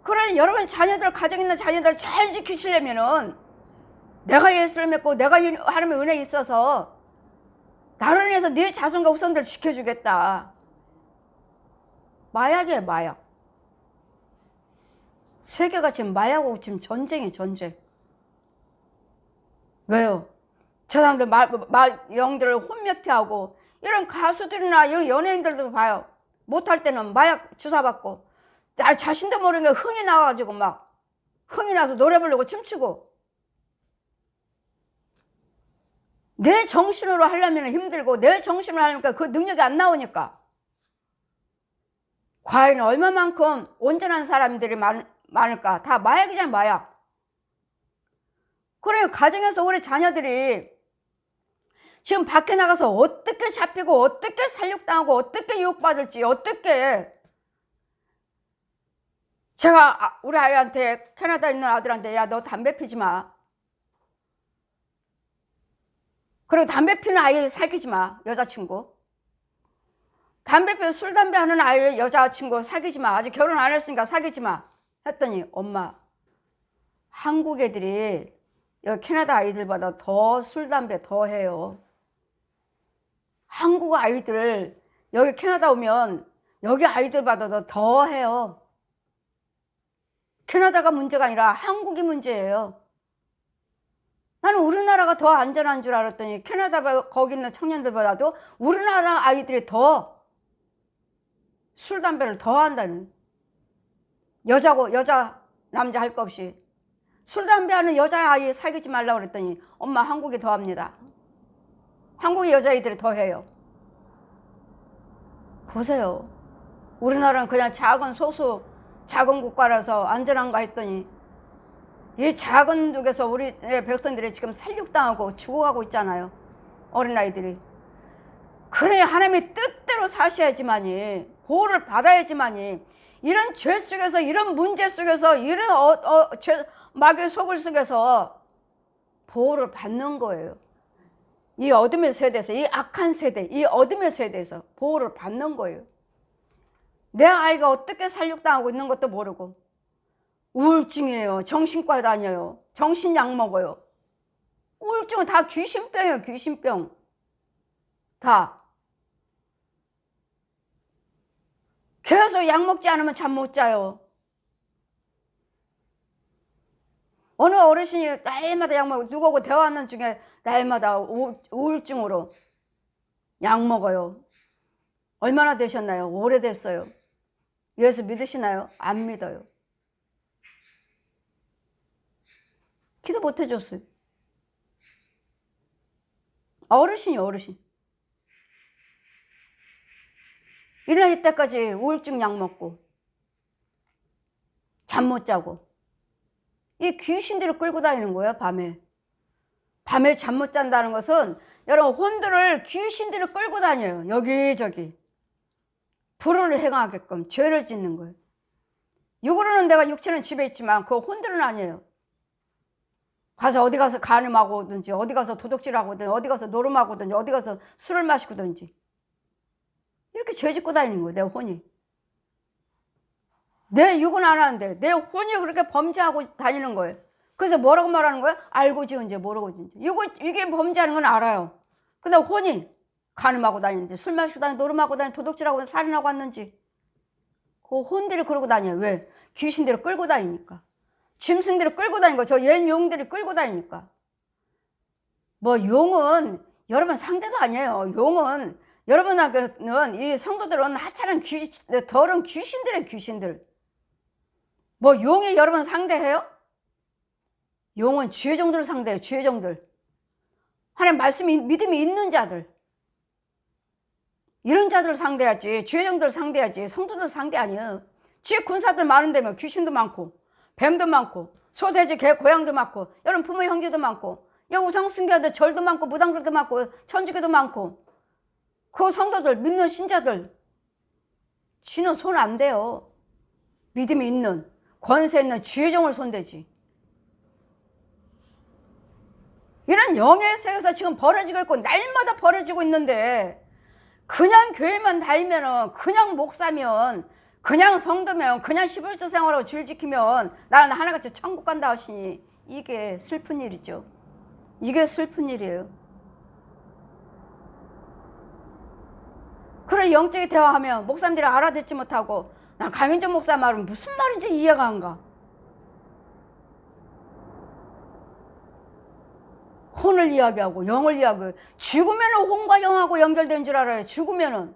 그래 여러분 자녀들 가정 있는 자녀들 잘 지키시려면은 내가 예수를 믿고 내가 하나님의 은혜에 있어서 나를 위해서 네 자손과 후손들을 지켜주겠다. 마약이에요. 마약. 세계가 지금 마약하고 지금 전쟁이에요. 전쟁. 왜요? 저 사람들 영들을 혼몇해하고 이런 가수들이나 이런 연예인들도 봐요. 못할 때는 마약 주사받고 나 자신도 모르는 게 흥이 나와가지고 막 흥이 나서 노래 부르고 춤추고 내 정신으로 하려면 힘들고 내 정신으로 하니까 그 능력이 안 나오니까 과연 얼마만큼 온전한 사람들이 많을까? 다 마약이잖아. 마약. 그래 가정에서 우리 자녀들이 지금 밖에 나가서 어떻게 잡히고 어떻게 살육당하고 어떻게 유혹받을지 어떻게 제가 우리 아이한테 캐나다에 있는 아들한테 야 너 담배 피지 마. 그리고 담배 피는 아이 사귀지 마. 여자친구. 담배 피워 술 담배 하는 아이 여자친구 사귀지 마. 아직 결혼 안 했으니까 사귀지 마. 했더니 엄마 한국 애들이 여기 캐나다 아이들보다 더 술 담배 더 해요. 한국 아이들 여기 캐나다 오면 여기 아이들보다도 더 해요. 캐나다가 문제가 아니라 한국이 문제예요. 나는 우리나라가 더 안전한 줄 알았더니 캐나다 거기 있는 청년들보다도 우리나라 아이들이 더 술 담배를 더 한다는. 여자고 여자 남자 할 거 없이 술 담배 하는 여자아이 사귀지 말라고 그랬더니 엄마 한국이 더 합니다. 한국의 여자아이들이 더 해요. 보세요. 우리나라는 그냥 작은 소수 작은 국가라서 안전한가 했더니 이 작은 쪽에서 우리 백성들이 지금 살육당하고 죽어가고 있잖아요. 어린아이들이. 그래 하나님의 뜻대로 사셔야지만이 보호를 받아야지만이 이런 죄 속에서 이런 문제 속에서 이런 마귀의 속을 속에서 보호를 받는 거예요. 이 어둠의 세대에서 이 악한 세대 이 어둠의 세대에서 보호를 받는 거예요. 내 아이가 어떻게 살육당하고 있는 것도 모르고 우울증이에요. 정신과에 다녀요. 정신약 먹어요. 우울증은 다 귀신병이에요. 귀신병 다. 계속 약 먹지 않으면 잠 못 자요. 어느 어르신이 날마다 약 먹고 누구하고 대화하는 중에 날마다 우울증으로 약 먹어요. 얼마나 되셨나요? 오래됐어요. 예수 믿으시나요? 안 믿어요. 기도 못 해줬어요. 어르신이요, 어르신. 일어날 때까지 우울증 약 먹고 잠 못 자고 이 귀신들을 끌고 다니는 거예요. 밤에 잠 못 잔다는 것은 여러분 혼들을 귀신들을 끌고 다녀요. 여기저기 불을 행하게끔 죄를 짓는 거예요. 육으로는 내가 육체는 집에 있지만 그 혼들은 아니에요. 가서 어디 가서 간음하고 오든지 어디 가서 도둑질하고 오든지 어디 가서 노름하고 오든지 어디 가서 술을 마시고든지 이렇게 죄 짓고 다니는 거예요. 내 혼이. 내 육은 안 하는데 내 혼이 그렇게 범죄하고 다니는 거예요. 그래서 뭐라고 말하는 거예요? 알고 지은지 모르고 지은지. 이게 범죄하는 건 알아요. 근데 혼이 간음하고 다니는지 술 마시고 다니는지 노름하고 다니는지 도둑질하고 살인하고 왔는지 그 혼들이 그러고 다녀요. 왜? 귀신들을 끌고 다니니까. 짐승들을 끌고 다니는 거. 저 옛 용들이 끌고 다니니까. 뭐 용은 여러분 상대도 아니에요. 용은 여러분은 이 성도들은 하찮은 더러운 귀신들이에요. 귀신들. 뭐 용이 여러분 상대해요? 용은 주의종들을 상대해요. 주의종들. 하나님 말씀이 믿음이 있는 자들. 이런 자들을 상대하지. 주의종들을 상대하지. 성도들 상대 아니에요. 지 군사들 많은데면 귀신도 많고 뱀도 많고 소, 돼지, 개, 고양도 많고 여러분 부모 형제도 많고 우상 숭배하는 절도 많고 무당들도 많고 천주교도 많고 그 성도들 믿는 신자들 지는 손 안 대요. 믿음이 있는 권세 있는 주의종을 손대지. 이런 영의 세계에서 지금 벌어지고 있고 날마다 벌어지고 있는데 그냥 교회만 다니면 그냥 목사면 그냥 성도면 그냥 11조 생활하고 줄 지키면 나는 하나같이 천국 간다 하시니 이게 슬픈 일이죠. 이게 슬픈 일이에요. 그런 영적인 대화하면 목사님들이 알아듣지 못하고 난 강윤정 목사 말은 무슨 말인지 이해가 안 가. 혼을 이야기하고 영을 이야기하고 죽으면 혼과 영하고 연결된 줄 알아요. 죽으면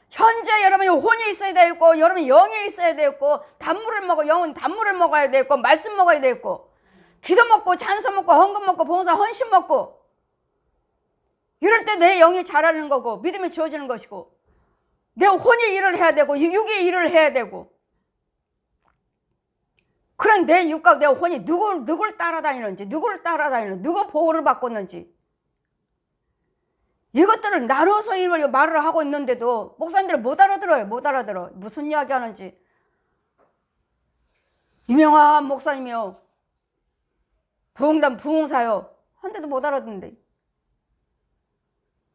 현재 여러분이 혼이 있어야 되고 여러분이 영이 있어야 되고 단물을 먹어 영은 단물을 먹어야 되고 말씀 먹어야 되고 기도 먹고 찬송 먹고 헌금 먹고 봉사 헌신 먹고 이럴 때 내 영이 자라는 거고 믿음이 주어지는 것이고 내 혼이 일을 해야 되고 육이 일을 해야 되고 그런 내 육과 내 혼이 누구를 따라다니는지 누구 보호를 받고있는지 이것들을 나눠서 말을 하고 있는데도 목사님들은 못 알아들어요. 무슨 이야기 하는지. 유명한 목사님이요. 부흥단 부흥사요. 한 대도 못 알아듣는데.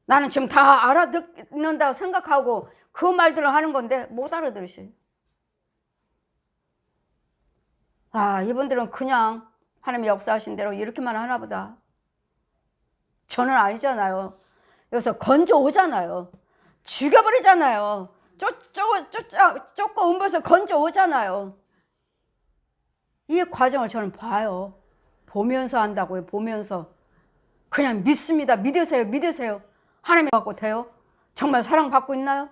나는 지금 다 알아듣는다고 생각하고 그 말들을 하는 건데 못 알아들으셔요. 아, 이분들은 그냥 하나님의 역사하신 대로 이렇게만 하나 보다. 저는 아니잖아요. 여기서 건져 오잖아요. 죽여버리잖아요. 쫓고 음보에서 건져 오잖아요. 이 과정을 저는 봐요. 보면서 한다고요. 보면서. 그냥 믿습니다. 믿으세요. 하나님 갖고 돼요? 정말 사랑받고 있나요?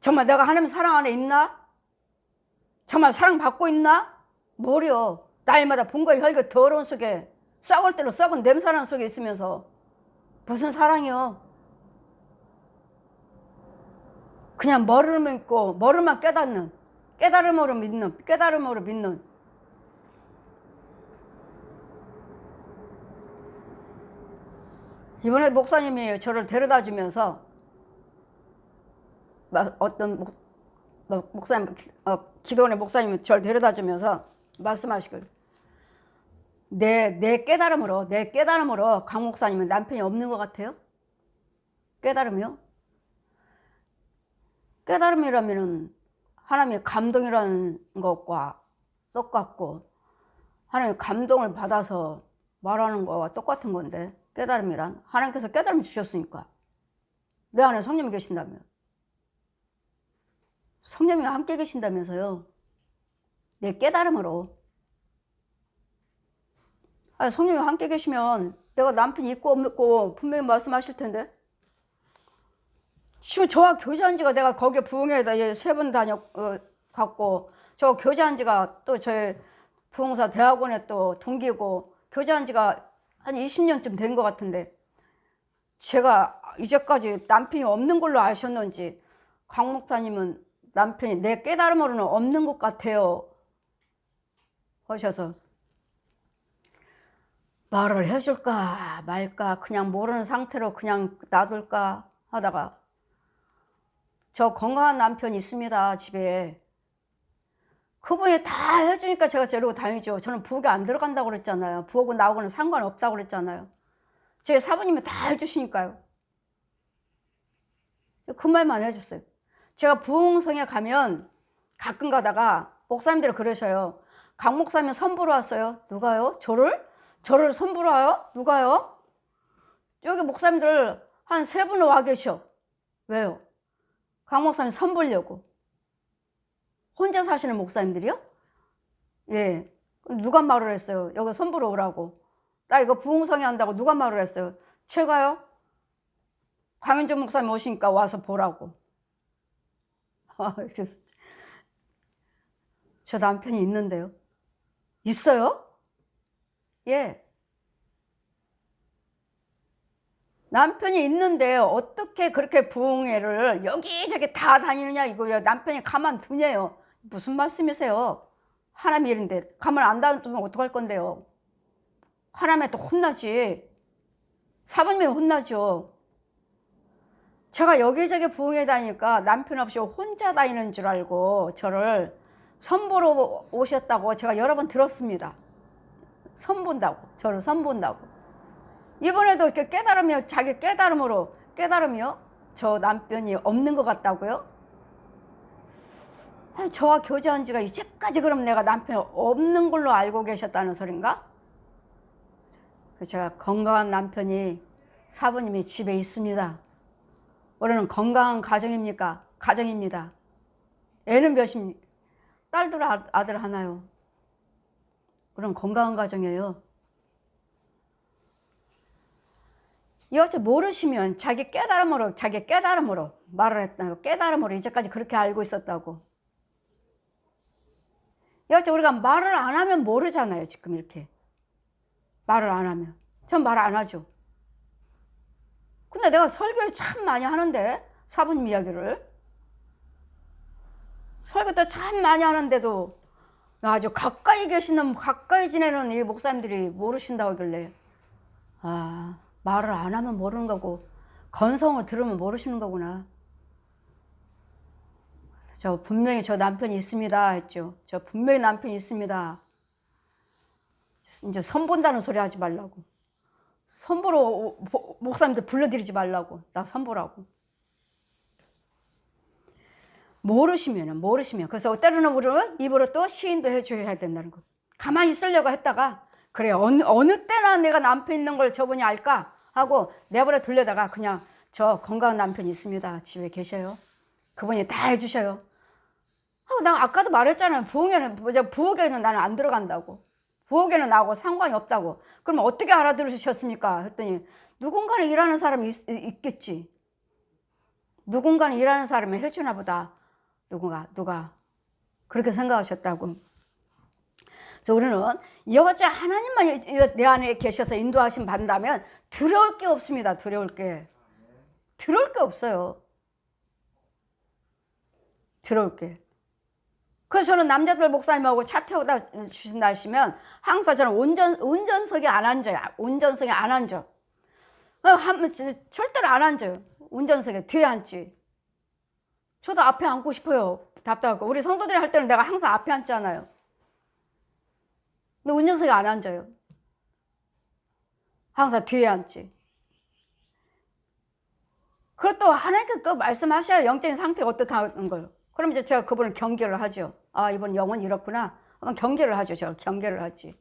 정말 내가 하나님 사랑 안에 있나? 정말 사랑받고 있나? 뭐려. 나이마다 분과 혈과 더러운 속에 썩을 대로 썩은 냄새나는 속에 있으면서 무슨 사랑이요? 그냥 머리를 믿고 머리만 깨닫는, 깨달음으로 믿는. 이번에 목사님이 저를 데려다 주면서 어떤 목사님, 기도원의 목사님이 저를 데려다 주면서 말씀하시길, 내 깨달음으로 강 목사님은 남편이 없는 것 같아요? 깨달음이요? 깨달음이라면은 하나님의 감동이라는 것과 똑같고, 하나님의 감동을 받아서 말하는 거와 똑같은 건데, 깨달음이란 하나님께서 깨달음 주셨으니까. 내 안에 성령이 계신다면, 성령이 함께 계신다면서요. 내 깨달음으로. 아니, 성령이 함께 계시면 내가 남편이 있고 없고 분명히 말씀하실 텐데. 지금 저와 교제한 지가, 내가 거기에 부흥회에다 3번 갔고, 저 교제한 지가 또 저희 부흥사 대학원에 또 동기고, 교제한 지가 한 20년쯤 된 것 같은데, 제가 이제까지 남편이 없는 걸로 아셨는지, 강 목사님은 남편이 내 깨달음으로는 없는 것 같아요 하셔서, 말을 해줄까 말까, 그냥 모르는 상태로 그냥 놔둘까 하다가, 저 건강한 남편이 있습니다, 집에. 그분이 다 해주니까 제가 저러고 다니죠. 저는 부엌에 안 들어간다고 그랬잖아요. 부엌은 나오고는 상관없다고 그랬잖아요. 저희 사부님이 다 해주시니까요. 그 말만 해줬어요. 제가 부흥성에 가면 가끔 가다가 목사님들이 그러셔요. 강 목사님 선보러 왔어요. 누가요? 저를 선보러 와요? 누가요? 여기 목사님들 한 3분 와 계셔. 왜요? 강 목사님 선보려고. 혼자 사시는 목사님들이요? 예. 누가 말을 했어요? 여기 선보러 오라고. 나 이거 부흥성에 한다고 누가 말을 했어요? 제가요? 강윤정 목사님 오시니까 와서 보라고. 저 남편이 있는데요. 있어요? 예. 남편이 있는데 어떻게 그렇게 부흥회를 여기저기 다 다니느냐 이거예요. 남편이 가만두냐요. 무슨 말씀이세요? 하나님 일인데 가만 안 놔두면 어떡할 건데요? 하나님한테 혼나지. 사부님이 혼나죠. 제가 여기저기 부흥회 다니니까 남편 없이 혼자 다니는 줄 알고 저를 선보러 오셨다고 제가 여러 번 들었습니다. 선본다고, 저를 선본다고. 이번에도 이렇게 깨달으며, 자기 깨달음이요? 저 남편이 없는 것 같다고요? 아니, 저와 교제한 지가 이제까지 그럼 내가 남편이 없는 걸로 알고 계셨다는 소린가? 제가 건강한 남편이, 사부님이 집에 있습니다. 우리는 건강한 가정입니까? 가정입니다. 애는 몇입니까? 딸들 아들 하나요. 그럼 건강한 가정이에요. 여태 모르시면 자기 깨달음으로 말을 했다고. 깨달음으로 이제까지 그렇게 알고 있었다고. 여태 우리가 말을 안 하면 모르잖아요. 지금 이렇게 말을 안 하면. 전 말 안 하죠. 근데 내가 설교를 참 많이 하는데, 사부님 이야기를 설교도 참 많이 하는데도 아주 가까이 지내는 이 목사님들이 모르신다고 하길래, 아, 말을 안 하면 모르는 거고 건성을 들으면 모르시는 거구나. 저 분명히 저 남편이 있습니다 했죠. 저 분명히 남편이 있습니다. 이제 선본다는 소리 하지 말라고. 선보러 목사님들 불러드리지 말라고. 나 선보라고. 모르시면. 그래서 때로는 우리는 입으로 또 시인도 해줘야 된다는 거. 가만히 있으려고 했다가 그래 어느 때나 내가 남편 있는 걸 저분이 알까 하고 내버려 두려다가 그냥 저 건강한 남편이 있습니다. 집에 계셔요. 그분이 다 해주셔요. 나 아까도 말했잖아요. 부엌에는 나는 안 들어간다고. 부엌에는 나하고 상관이 없다고. 그럼 어떻게 알아들으셨습니까? 했더니 누군가는 일하는 사람이 있겠지. 누군가는 일하는 사람이 해주나 보다. 누가 그렇게 생각하셨다고. 그래서 우리는 여호와 하나님만 내 안에 계셔서 인도하심 받는다면 두려울 게 없습니다. 두려울 게 없어요. 두려울 게. 그래서 저는 남자들 목사님하고 차 태워다 주신다 하시면 항상 저는 운전석에 안 앉아요. 운전석에 안 앉아. 절대로 안 앉아요. 운전석에 뒤에 앉지. 저도 앞에 앉고 싶어요. 답답하고. 우리 성도들이 할 때는 내가 항상 앞에 앉잖아요. 근데 운전석에 안 앉아요. 항상 뒤에 앉지. 그리고 또 하나님께서 또 말씀하셔요. 영적인 상태가 어떻다는 걸. 그럼 이제 제가 그분을 경계를 하죠. 아, 이번 영은 이렇구나. 한번 경계를 하죠. 제가 경계를 하지.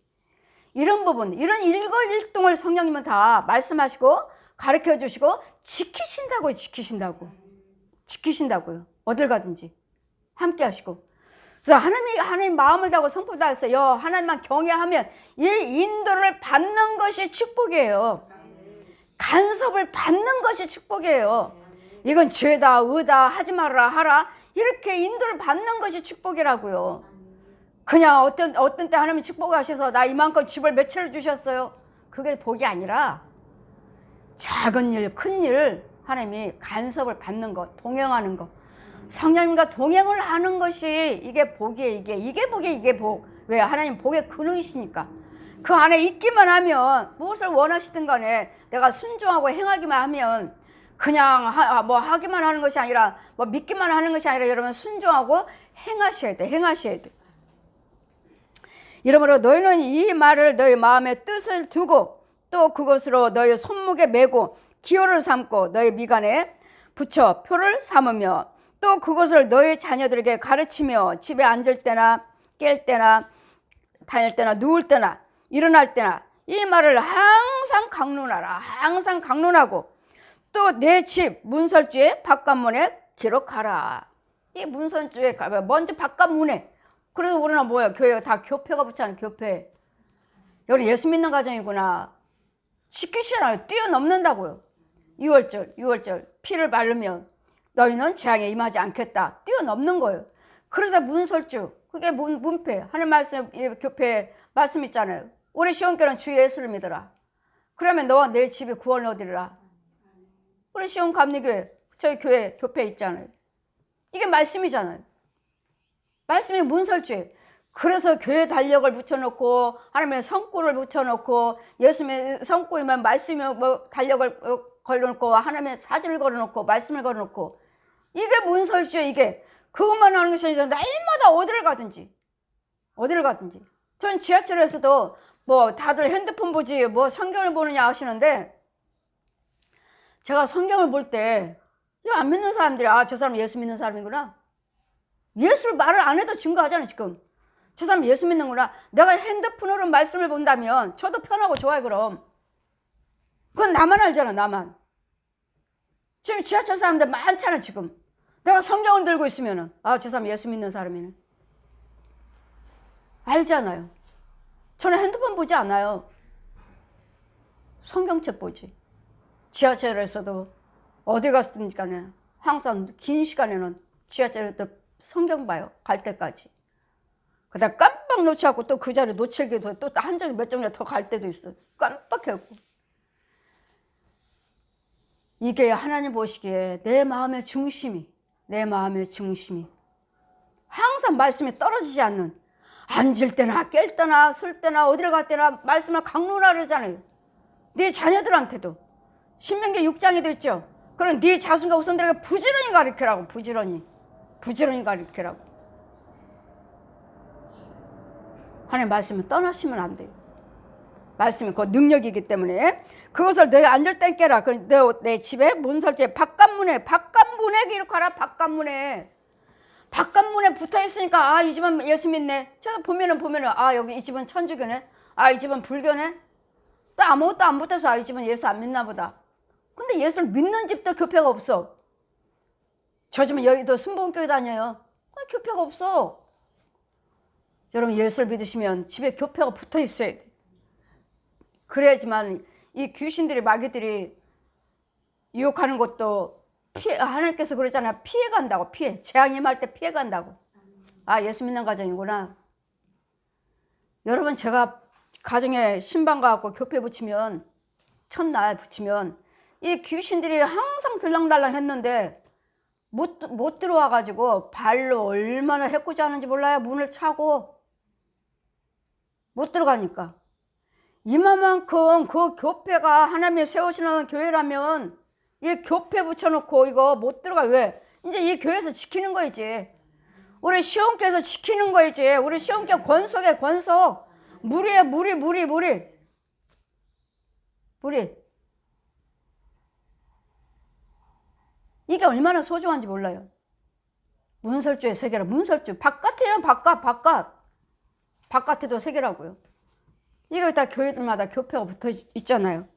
이런 부분, 이런 일거일동을 성령님은 다 말씀하시고 가르쳐 주시고 지키신다고요. 어딜 가든지 함께 하시고. 그래서 하나님 마음을 다하고 성품 다해서 하나님만 경외하면 이 인도를 받는 것이 축복이에요. 간섭을 받는 것이 축복이에요. 이건 죄다 의다 하지 말아라 하라 이렇게 인도를 받는 것이 축복이라고요. 그냥 어떤 때 하나님이 축복하셔서 나 이만큼 집을 몇 채를 주셨어요. 그게 복이 아니라 작은 일, 큰 일 하나님이 간섭을 받는 것, 동행하는 것. 성령님과 동행을 하는 것이 이게 복이에요. 이게 복. 왜? 하나님 복의 근원이시니까. 그 안에 있기만 하면 무엇을 원하시든 간에 내가 순종하고 행하기만 하면 그냥 하기만 하는 것이 아니라 믿기만 하는 것이 아니라 여러분 순종하고 행하셔야 돼. 이러므로 너희는 이 말을 너희 마음에 뜻을 두고 또 그것으로 너희 손목에 메고 기호를 삼고 너희 미간에 붙여 표를 삼으며 또 그것을 너희 자녀들에게 가르치며 집에 앉을 때나 깰 때나 다닐 때나 누울 때나 일어날 때나 이 말을 항상 강론하고 또 내 집 문설주에 바깥문에 기록하라. 이 문설주에 먼저 바깥문에. 그래서 우리는 뭐야? 교회가 다 교패가 붙잖아요. 교패. 여기 예수 믿는 가정이구나. 지키시잖아요. 뛰어넘는다고요. 6월절 피를 바르면 너희는 재앙에 임하지 않겠다. 뛰어넘는 거예요. 그래서 문설주, 그게 문패. 하는 말씀, 교패 말씀 있잖아요. 우리 시온교는 주 예수를 믿어라. 그러면 너와 내 집에 구원을 얻으리라. 우리 시온 감리교회, 저희 교회 교패 있잖아요. 이게 말씀이잖아요. 말씀이 문설주예요. 그래서 교회 달력을 붙여놓고 하나님의 성구를 붙여놓고 예수님의 성구이면 말씀이 달력을 걸어놓고 하나님의 사진을 걸어놓고 말씀을 걸어놓고 이게 문설주예요. 이게 그것만 하는 것이 아니라 날마다 어디를 가든지 전 지하철에서도 다들 핸드폰 보지 성경을 보느냐 하시는데 제가 성경을 볼 때 안 믿는 사람들이 저 사람 예수 믿는 사람이구나. 예수를 말을 안 해도 증거하잖아요. 지금 저 사람 예수 믿는구나. 내가 핸드폰으로 말씀을 본다면 저도 편하고 좋아요. 그럼 그건 나만 알잖아. 나만. 지금 지하철 사람들 많잖아. 지금 내가 성경을 들고 있으면은 저 사람 예수 믿는 사람이네. 알잖아요. 저는 핸드폰 보지 않아요. 성경책 보지. 지하철에서도 어디 갔든지 간에 항상 긴 시간에는 지하철에서 성경 봐요. 갈 때까지. 그러다 깜빡 놓치고 또 그 자리 놓칠기도 또 한 장이 몇 장이나 더 갈 때도 있어. 깜빡하고. 이게 하나님 보시기에 내 마음의 중심이 항상 말씀이 떨어지지 않는 앉을 때나 깰 때나 쓸 때나 어디를 갈 때나 말씀을 강론하려잖아요. 네 자녀들한테도 신명기 6장에도 있죠. 그럼 네 자손과 후손들에게 부지런히 가르치라고. 부지런히 가르치라고. 하나님 말씀을 떠나시면 안 돼요. 말씀이 그 능력이기 때문에 그것을 너희 앉을 땐 깨라. 내 집에 문설주에 바깥문에 기록하라. 바깥문에 붙어 있으니까 이 집은 예수 믿네. 저도 보면은 여기 이 집은 천주교네. 이 집은 불교네. 또 아무것도 안 붙어서 이 집은 예수 안 믿나 보다. 근데 예수를 믿는 집도 교회가 없어. 저 집은 여기도 순복음교회 다녀요. 교회가 없어. 여러분 예수를 믿으시면 집에 교회가 붙어 있어야 돼. 그래야지만 이 귀신들이 마귀들이 유혹하는 것도 하나님께서 그랬잖아요. 피해간다고. 재앙이 임할 때 피해간다고. 예수 믿는 가정이구나. 여러분 제가 가정에 신방 가갖고 교회 붙이면 첫날 붙이면 이 귀신들이 항상 들락달락 했는데 못 들어와가지고 발로 얼마나 해코지 하는지 몰라요. 문을 차고 못 들어가니까. 이만큼 그 교회가 하나님이 세우시는 교회라면 이 교회 붙여놓고 이거 못 들어가. 왜? 이제 이 교회에서 지키는 거이지. 우리 시온교에서 지키는 거이지. 우리 시온교 권속에 권속. 물이에요. 물이. 이게 얼마나 소중한지 몰라요. 문설주의 세계라. 문설주. 바깥에요. 바깥에도 세계라고요. 이거 다 교회들마다 교회가 붙어 있잖아요.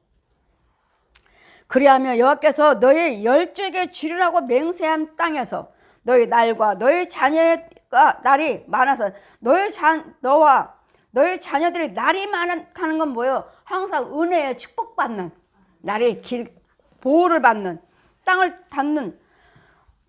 그리하며 여호와께서 너희 열조에게 주리라고 맹세한 땅에서 너희 날과 너희 자녀의 날이 많아서 너와 너희 자녀들이 날이 많다는 건 뭐예요? 항상 은혜에 축복받는 날이 보호를 받는 땅을 닫는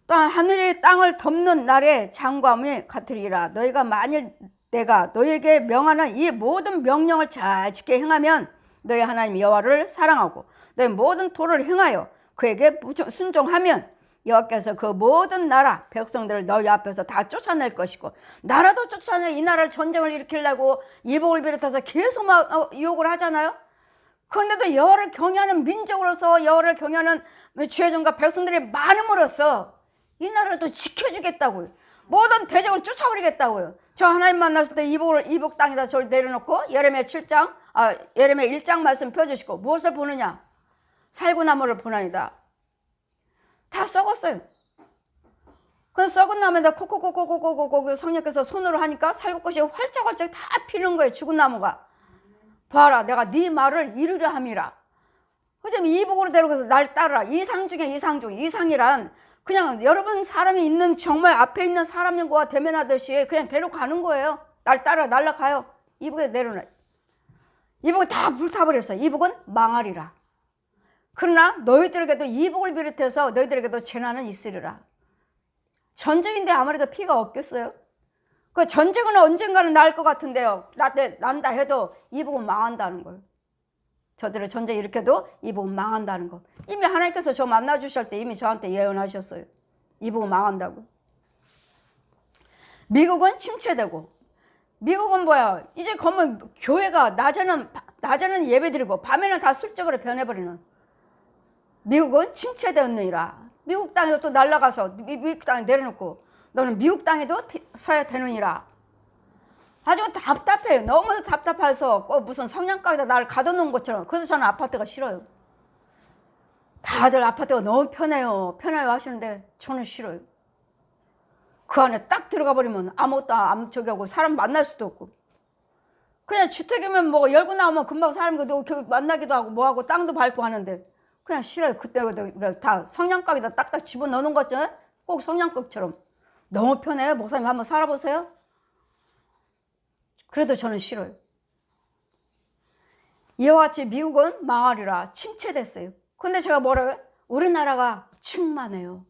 하늘의 땅을 덮는 날의 장관이 같으리라. 너희가 만일 내가 너희에게 명하는 이 모든 명령을 잘 지켜 행하면 너희 하나님 여호와를 사랑하고 너희 모든 도를 행하여 그에게 순종하면 여호와께서 그 모든 나라 백성들을 너희 앞에서 다 쫓아낼 것이고, 나라도 쫓아내 이 나라를 전쟁을 일으키려고 이복을 비롯해서 계속 유혹을 하잖아요. 그런데도 여호와를 경외하는 민족으로서 여호와를 경외하는 주의종과 백성들이 많음으로써 이 나라를 또 지켜주겠다고요. 모든 대적을 쫓아버리겠다고요. 저 하나님 만났을 때 이복 땅에다 저를 내려놓고 예레미야 1장 말씀 펴주시고 무엇을 보느냐? 살구나무를 보나이다. 다 썩었어요. 그래서 썩은 나무에다 콕콕콕콕콕콕콕 성령께서 손으로 하니까 살구꽃이 활짝활짝 다 피는 거예요. 죽은 나무가. 봐라, 내가 네 말을 이루려 함이라. 그다음에 이복으로 데려가서 날 따르라. 이상 중에 이상이란 그냥 여러분 사람이 있는 정말 앞에 있는 사람과 대면하듯이 그냥 데려가는 거예요. 날 따라 날라가요. 이복에 내려놔. 이복이 다 불타버렸어요. 이복은 망하리라. 그러나 너희들에게도 이복을 비롯해서 너희들에게도 재난은 있으리라. 전쟁인데 아무래도 피가 없겠어요? 그 전쟁은 언젠가는 날 것 같은데요. 난다 해도 이복은 망한다는 걸. 저들의 전쟁 일으켜도 이복은 망한다는 거. 이미 하나님께서 저 만나주실 때 이미 저한테 예언하셨어요. 이복은 망한다고. 미국은 침체되고, 미국은 뭐야? 이제 그러면 교회가 낮에는 예배드리고 밤에는 다 술집으로 변해버리는. 미국은 침체되었느니라. 미국 땅에도 또 날아가서 미국 땅에 내려놓고 너는 미국 땅에도 서야 되느니라. 아주 답답해요. 너무 답답해서 꼭 무슨 성냥가게다 나를 가둬놓은 것처럼. 그래서 저는 아파트가 싫어요. 다들 아파트가 너무 편해요 하시는데 저는 싫어요. 그 안에 딱 들어가 버리면 아무것도 안 하고 사람 만날 수도 없고, 그냥 주택이면 뭐 열고 나오면 금방 사람도 만나기도 하고 뭐하고 땅도 밟고 하는데 그냥 싫어요. 그때 다 성냥가게다 딱딱 집어넣는 것 같잖아요. 꼭 성냥갑처럼. 너무 편해요. 목사님 한번 살아보세요. 그래도 저는 싫어요. 이와 같이 미국은 망하리라. 침체됐어요. 근데 제가 뭐라고요? 우리나라가 충만해요.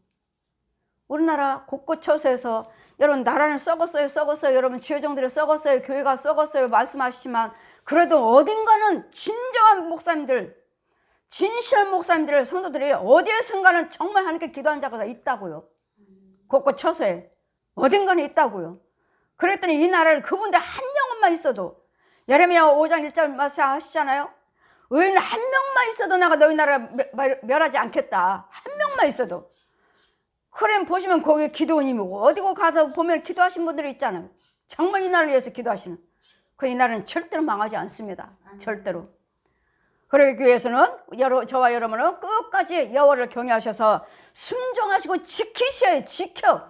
우리나라 곳곳 처소에서 여러분 나라는 썩었어요. 여러분 주의종들이 썩었어요. 교회가 썩었어요. 말씀하시지만 그래도 어딘가는 진정한 목사님들, 진실한 목사님들, 성도들이 어디에선가는 정말 하나님께 기도하는 자가 있다고요. 곳곳 처소에 어딘가는 있다고요. 그랬더니 이 나라를 그분들 한 명만 있어도, 예레미야 5장 1절 말씀 하시잖아요. 의인 한 명만 있어도 내가 너희 나라 멸하지 않겠다. 한 명만 있어도. 그럼 보시면 거기 기도원님이고 어디고 가서 보면 기도하신 분들이 있잖아요. 정말 이 나라를 위해서 기도하시는. 이 나라는 절대로 망하지 않습니다. 절대로. 그러기 위해서는 저와 여러분은 끝까지 여호와를 경외하셔서 순종하시고 지키셔야 지켜.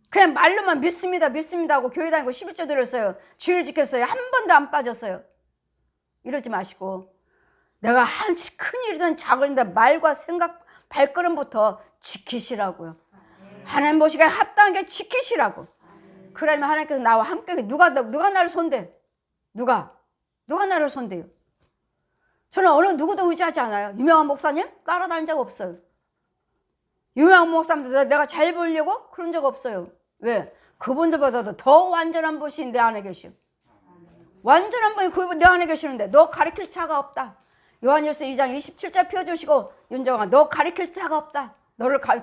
그냥 말로만 믿습니다 믿습니다 하고 교회 다니고 11조 드렸어요. 주일 지켰어요. 한 번도 안 빠졌어요. 이러지 마시고 내가 한 큰일이든 작은일이든 말과 생각 발걸음부터 지키시라고요. 하나님 보시기에 합당하게 지키시라고. 그러면 하나님께서 나와 함께 누가 나를 손대? 누가 나를 손대요? 저는 어느 누구도 의지하지 않아요. 유명한 목사님 따라다닌 적 없어요. 유명한 목사님들 내가 잘 보려고 그런 적 없어요. 왜? 그분들보다도 더 완전한 분이 내 안에 계시오. 완전한 분이 그분 내 안에 계시는데 너 가르칠 자가 없다. 요한일서 2장 27절 펴주시고 윤정아 너 가르칠 자가 없다.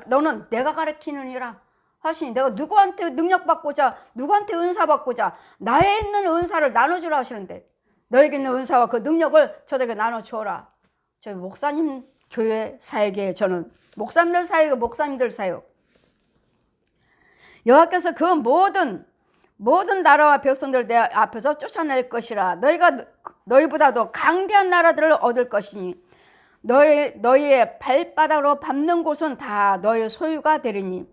너는 내가 가르치느니라 하시니 내가 누구한테 능력 받고자 누구한테 은사 받고자 나에 있는 은사를 나눠주라 하시는데 너에게 있는 은사와 그 능력을 저에게 나눠주어라. 저희 목사님 교회 사역에 저는 목사님들 사역 여호와께서 그 모든 나라와 백성들을 내 앞에서 쫓아낼 것이라. 너희보다도 강대한 나라들을 얻을 것이니 너희의 발바닥으로 밟는 곳은 다 너희의 소유가 되리니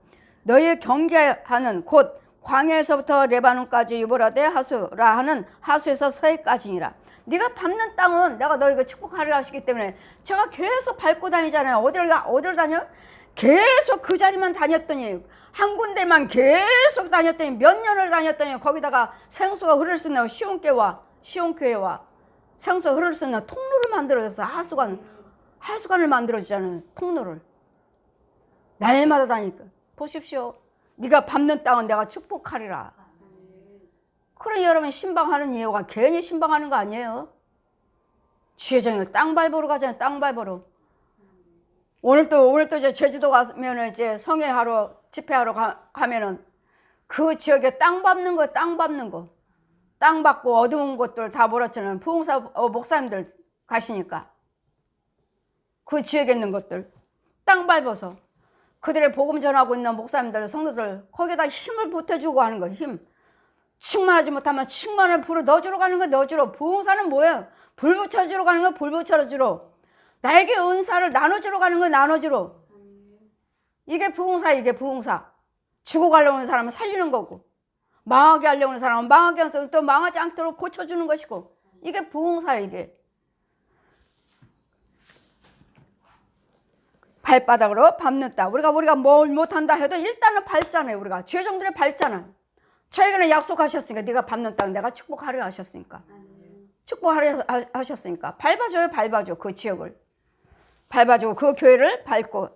너희의 경계하는 곧 광야에서부터 레바논까지 유브라데 하수라 하는 하수에서 서해까지니라. 네가 밟는 땅은 내가 너희가 축복하리라 하시기 때문에 제가 계속 밟고 다니잖아요. 어디를 다녀? 계속 그 자리만 다녔더니 한 군데만 계속 다녔더니 몇 년을 다녔더니 거기다가 생수가 흐를 수 있는 시온교회와 생수가 흐를 수 있는 통로를 만들어줘서 하수관을 만들어주자는 통로를 날마다 다니까 보십시오. 네가 밟는 땅은 내가 축복하리라. 그러니 여러분 신방하는 이유가 괜히 신방하는 거 아니에요. 주의 정일 땅 밟으러 가잖아요. 땅 밟으러. 오늘도 이제 제주도 가면은 이제 성회하러 집회하러 가면은 그 지역에 땅 밟는 거. 땅 밟고 어두운 곳들 다 몰아치는 부흥사 목사님들 가시니까 그 지역에 있는 것들 땅 밟아서 그들의 복음 전하고 있는 목사님들 성도들 거기에다 힘을 보태주고 하는 거. 힘 충만하지 못하면 충만을 불어 넣어주러 가는 거. 넣어주러. 부흥사는 뭐예요? 불 붙여주러 가는 거. 불 붙여주러. 나에게 은사를 나눠주러 가는 거. 나눠주러. 이게 부흥사. 죽어가려고 하는 사람은 살리는 거고 망하게 하려고 하는 사람은 망하게 해서 또 망하지 않도록 고쳐주는 것이고 이게 부흥사예요. 이게 발바닥으로 밟는다. 우리가 뭘 못한다 해도 일단은 밟잖아요. 우리가 죄종들이 밟잖아. 저에게는 약속하셨으니까 네가 밟는 땅 내가 축복하려 하셨으니까 밟아줘. 그 지역을 밟아주고 그 교회를 밟고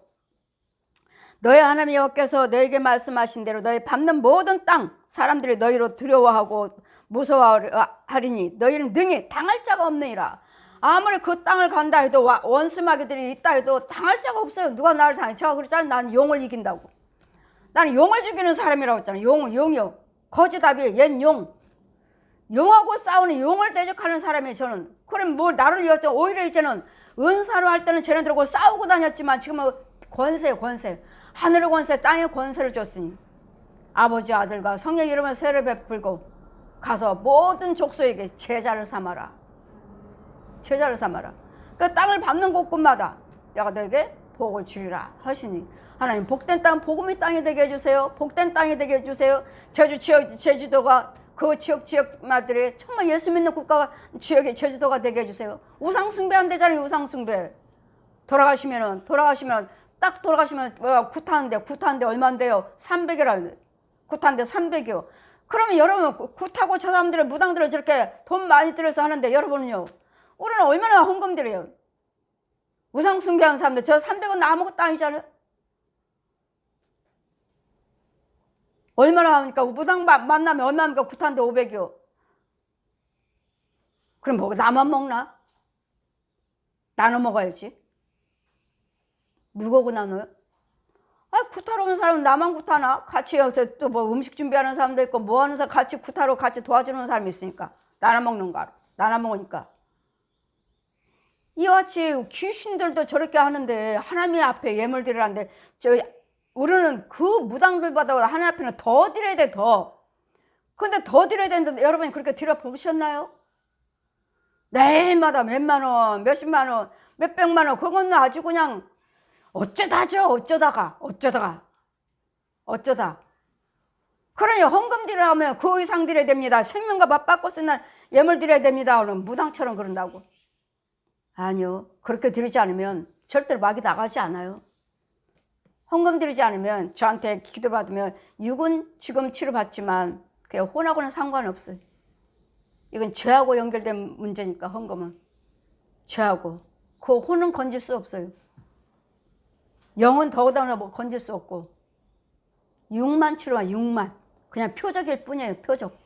너희 하나님 여호와께서 너에게 말씀하신 대로 너희 밟는 모든 땅 사람들이 너희로 두려워하고 무서워하리니 너희는 능히 당할 자가 없느니라. 아무리 그 땅을 간다 해도 원수마귀들이 있다 해도 당할 자가 없어요. 누가 나를 당해? 제가 그랬잖아요. 나는 용을 이긴다고. 나는 용을 죽이는 사람이라고 했잖아요. 용이요. 거지답이 옛 용하고 싸우는 용을 대적하는 사람이에요. 저는. 그럼 뭐 나를 위해서 오히려 이제는 은사로 할 때는 쟤네들하고 싸우고 다녔지만 지금은 권세 하늘의 권세 땅의 권세를 줬으니 아버지 아들과 성령 이름의 세를 베풀고 가서 모든 족속에게 제자를 삼아라. 그 땅을 밟는 곳곳마다 내가 너에게 복을 주리라 하시니 하나님 복된 땅 복음의 땅이 되게 해주세요. 복된 땅이 되게 해주세요. 제주도가 그 지역마들이 정말 예수 믿는 국가가 지역의 제주도가 되게 해주세요. 우상 숭배 안 되잖아요. 우상 숭배. 돌아가시면 구타하는데 얼마인데요? 300이라는데 구타하는데 300이요. 그러면 여러분 구타고 저 사람들은 무당들은 저렇게 돈 많이 들여서 하는데 여러분은요? 우리는 얼마나 헌금 드려요? 우상 숭배하는 사람들 저 300은 아무것도 아니잖아요. 얼마나 합니까? 무당 만나면 얼마입니까? 구타인데 500이요. 그럼 뭐 나만 먹나? 나눠 먹어야지. 누구하고 나눠요? 구타로 오는 사람은 나만 구타나? 같이 여기서 또 뭐 음식 준비하는 사람도 있고 뭐 하는 사람 같이 구타로 같이 도와주는 사람이 있으니까 나눠 먹으니까. 이와 같이 귀신들도 저렇게 하는데 하나님 앞에 예물 드리라는데 우리는 그 무당들보다 하나님 앞에는 더 드려야 돼. 더. 근데 더 드려야 되는데 여러분이 그렇게 드려보셨나요? 매일마다 몇만 원, 몇십만 원, 몇백만 원, 그건 아주 그냥 어쩌다죠. 어쩌다가. 그러니 헌금 드리려면 그 이상 드려야 됩니다. 생명과 맞바꿔 쓰는 예물 드려야 됩니다. 오늘 무당처럼 그런다고. 아니요. 그렇게 드리지 않으면 절대로 막이 나가지 않아요. 헌금 드리지 않으면 저한테 기도받으면 육은 지금 치료받지만 그냥 혼하고는 상관없어요. 이건 죄하고 연결된 문제니까 헌금은. 죄하고. 그 혼은 건질 수 없어요. 영은 더더나 뭐 건질 수 없고. 육만 치료만 육만. 그냥 표적일 뿐이에요. 표적.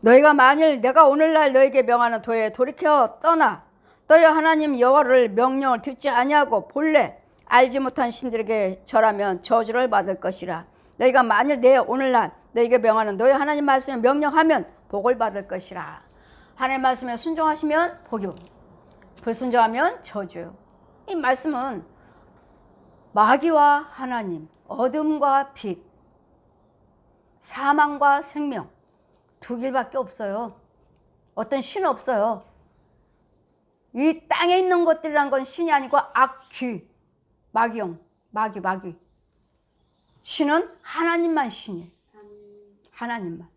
너희가 만일 내가 오늘날 너에게 명하는 도에 돌이켜 떠나 너희 하나님 여호와를 명령을 듣지 아니하고 본래 알지 못한 신들에게 절하면 저주를 받을 것이라. 너희가 만일 내 오늘날 너에게 명하는 너희 하나님 말씀을 명령하면 복을 받을 것이라. 하나님 말씀에 순종하시면 복이요, 불순종하면 저주요. 이 말씀은 마귀와 하나님, 어둠과 빛, 사망과 생명 두 길밖에 없어요. 어떤 신은 없어요. 이 땅에 있는 것들이란 건 신이 아니고 악귀, 마귀. 신은 하나님만 신이에요. 하나님만.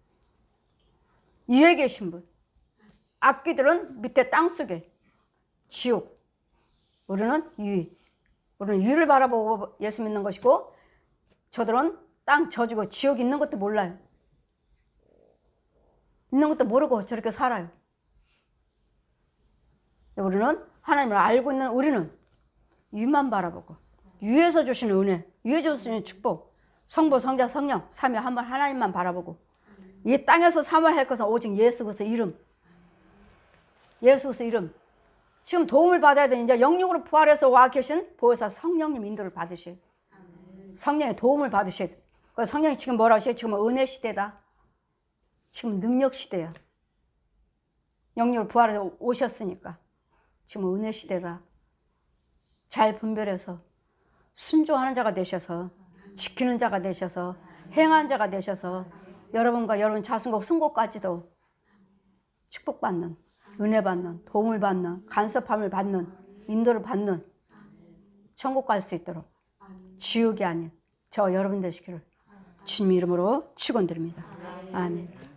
위에 계신 분. 악귀들은 밑에 땅속에 지옥. 우리는 위. 우리는 위를 바라보고 예수 믿는 것이고 저들은 땅 저주고 지옥 있는 것도 몰라요. 있는 것도 모르고 저렇게 살아요. 우리는 하나님을 알고 있는 우리는 위만 바라보고 위에서 주시는 은혜, 위에서 주시는 축복, 성부, 성자, 성령, 삼위 한 번 하나님만 바라보고 이 땅에서 삼아야 할 것은 오직 예수 그리스도의 이름. 예수 그리스도의 이름. 지금 도움을 받아야 되는 이제 영육으로 부활해서 와 계신 보혜사 성령님 인도를 받으셔야 돼요. 성령의 도움을 받으셔야 돼요. 그래서 성령이 지금 뭐라 하셔요? 지금 은혜 시대다. 지금 능력 시대야. 영육으로 부활해서 오셨으니까 지금 은혜 시대다. 잘 분별해서 순종하는 자가 되셔서 지키는 자가 되셔서 행하는 자가 되셔서 여러분과 여러분 자손과 손고까지도 축복받는, 은혜 받는, 도움을 받는, 간섭함을 받는, 인도를 받는 천국 갈 수 있도록 지옥이 아닌 저 여러분 되시기를 주님 이름으로 축원드립니다. 아멘.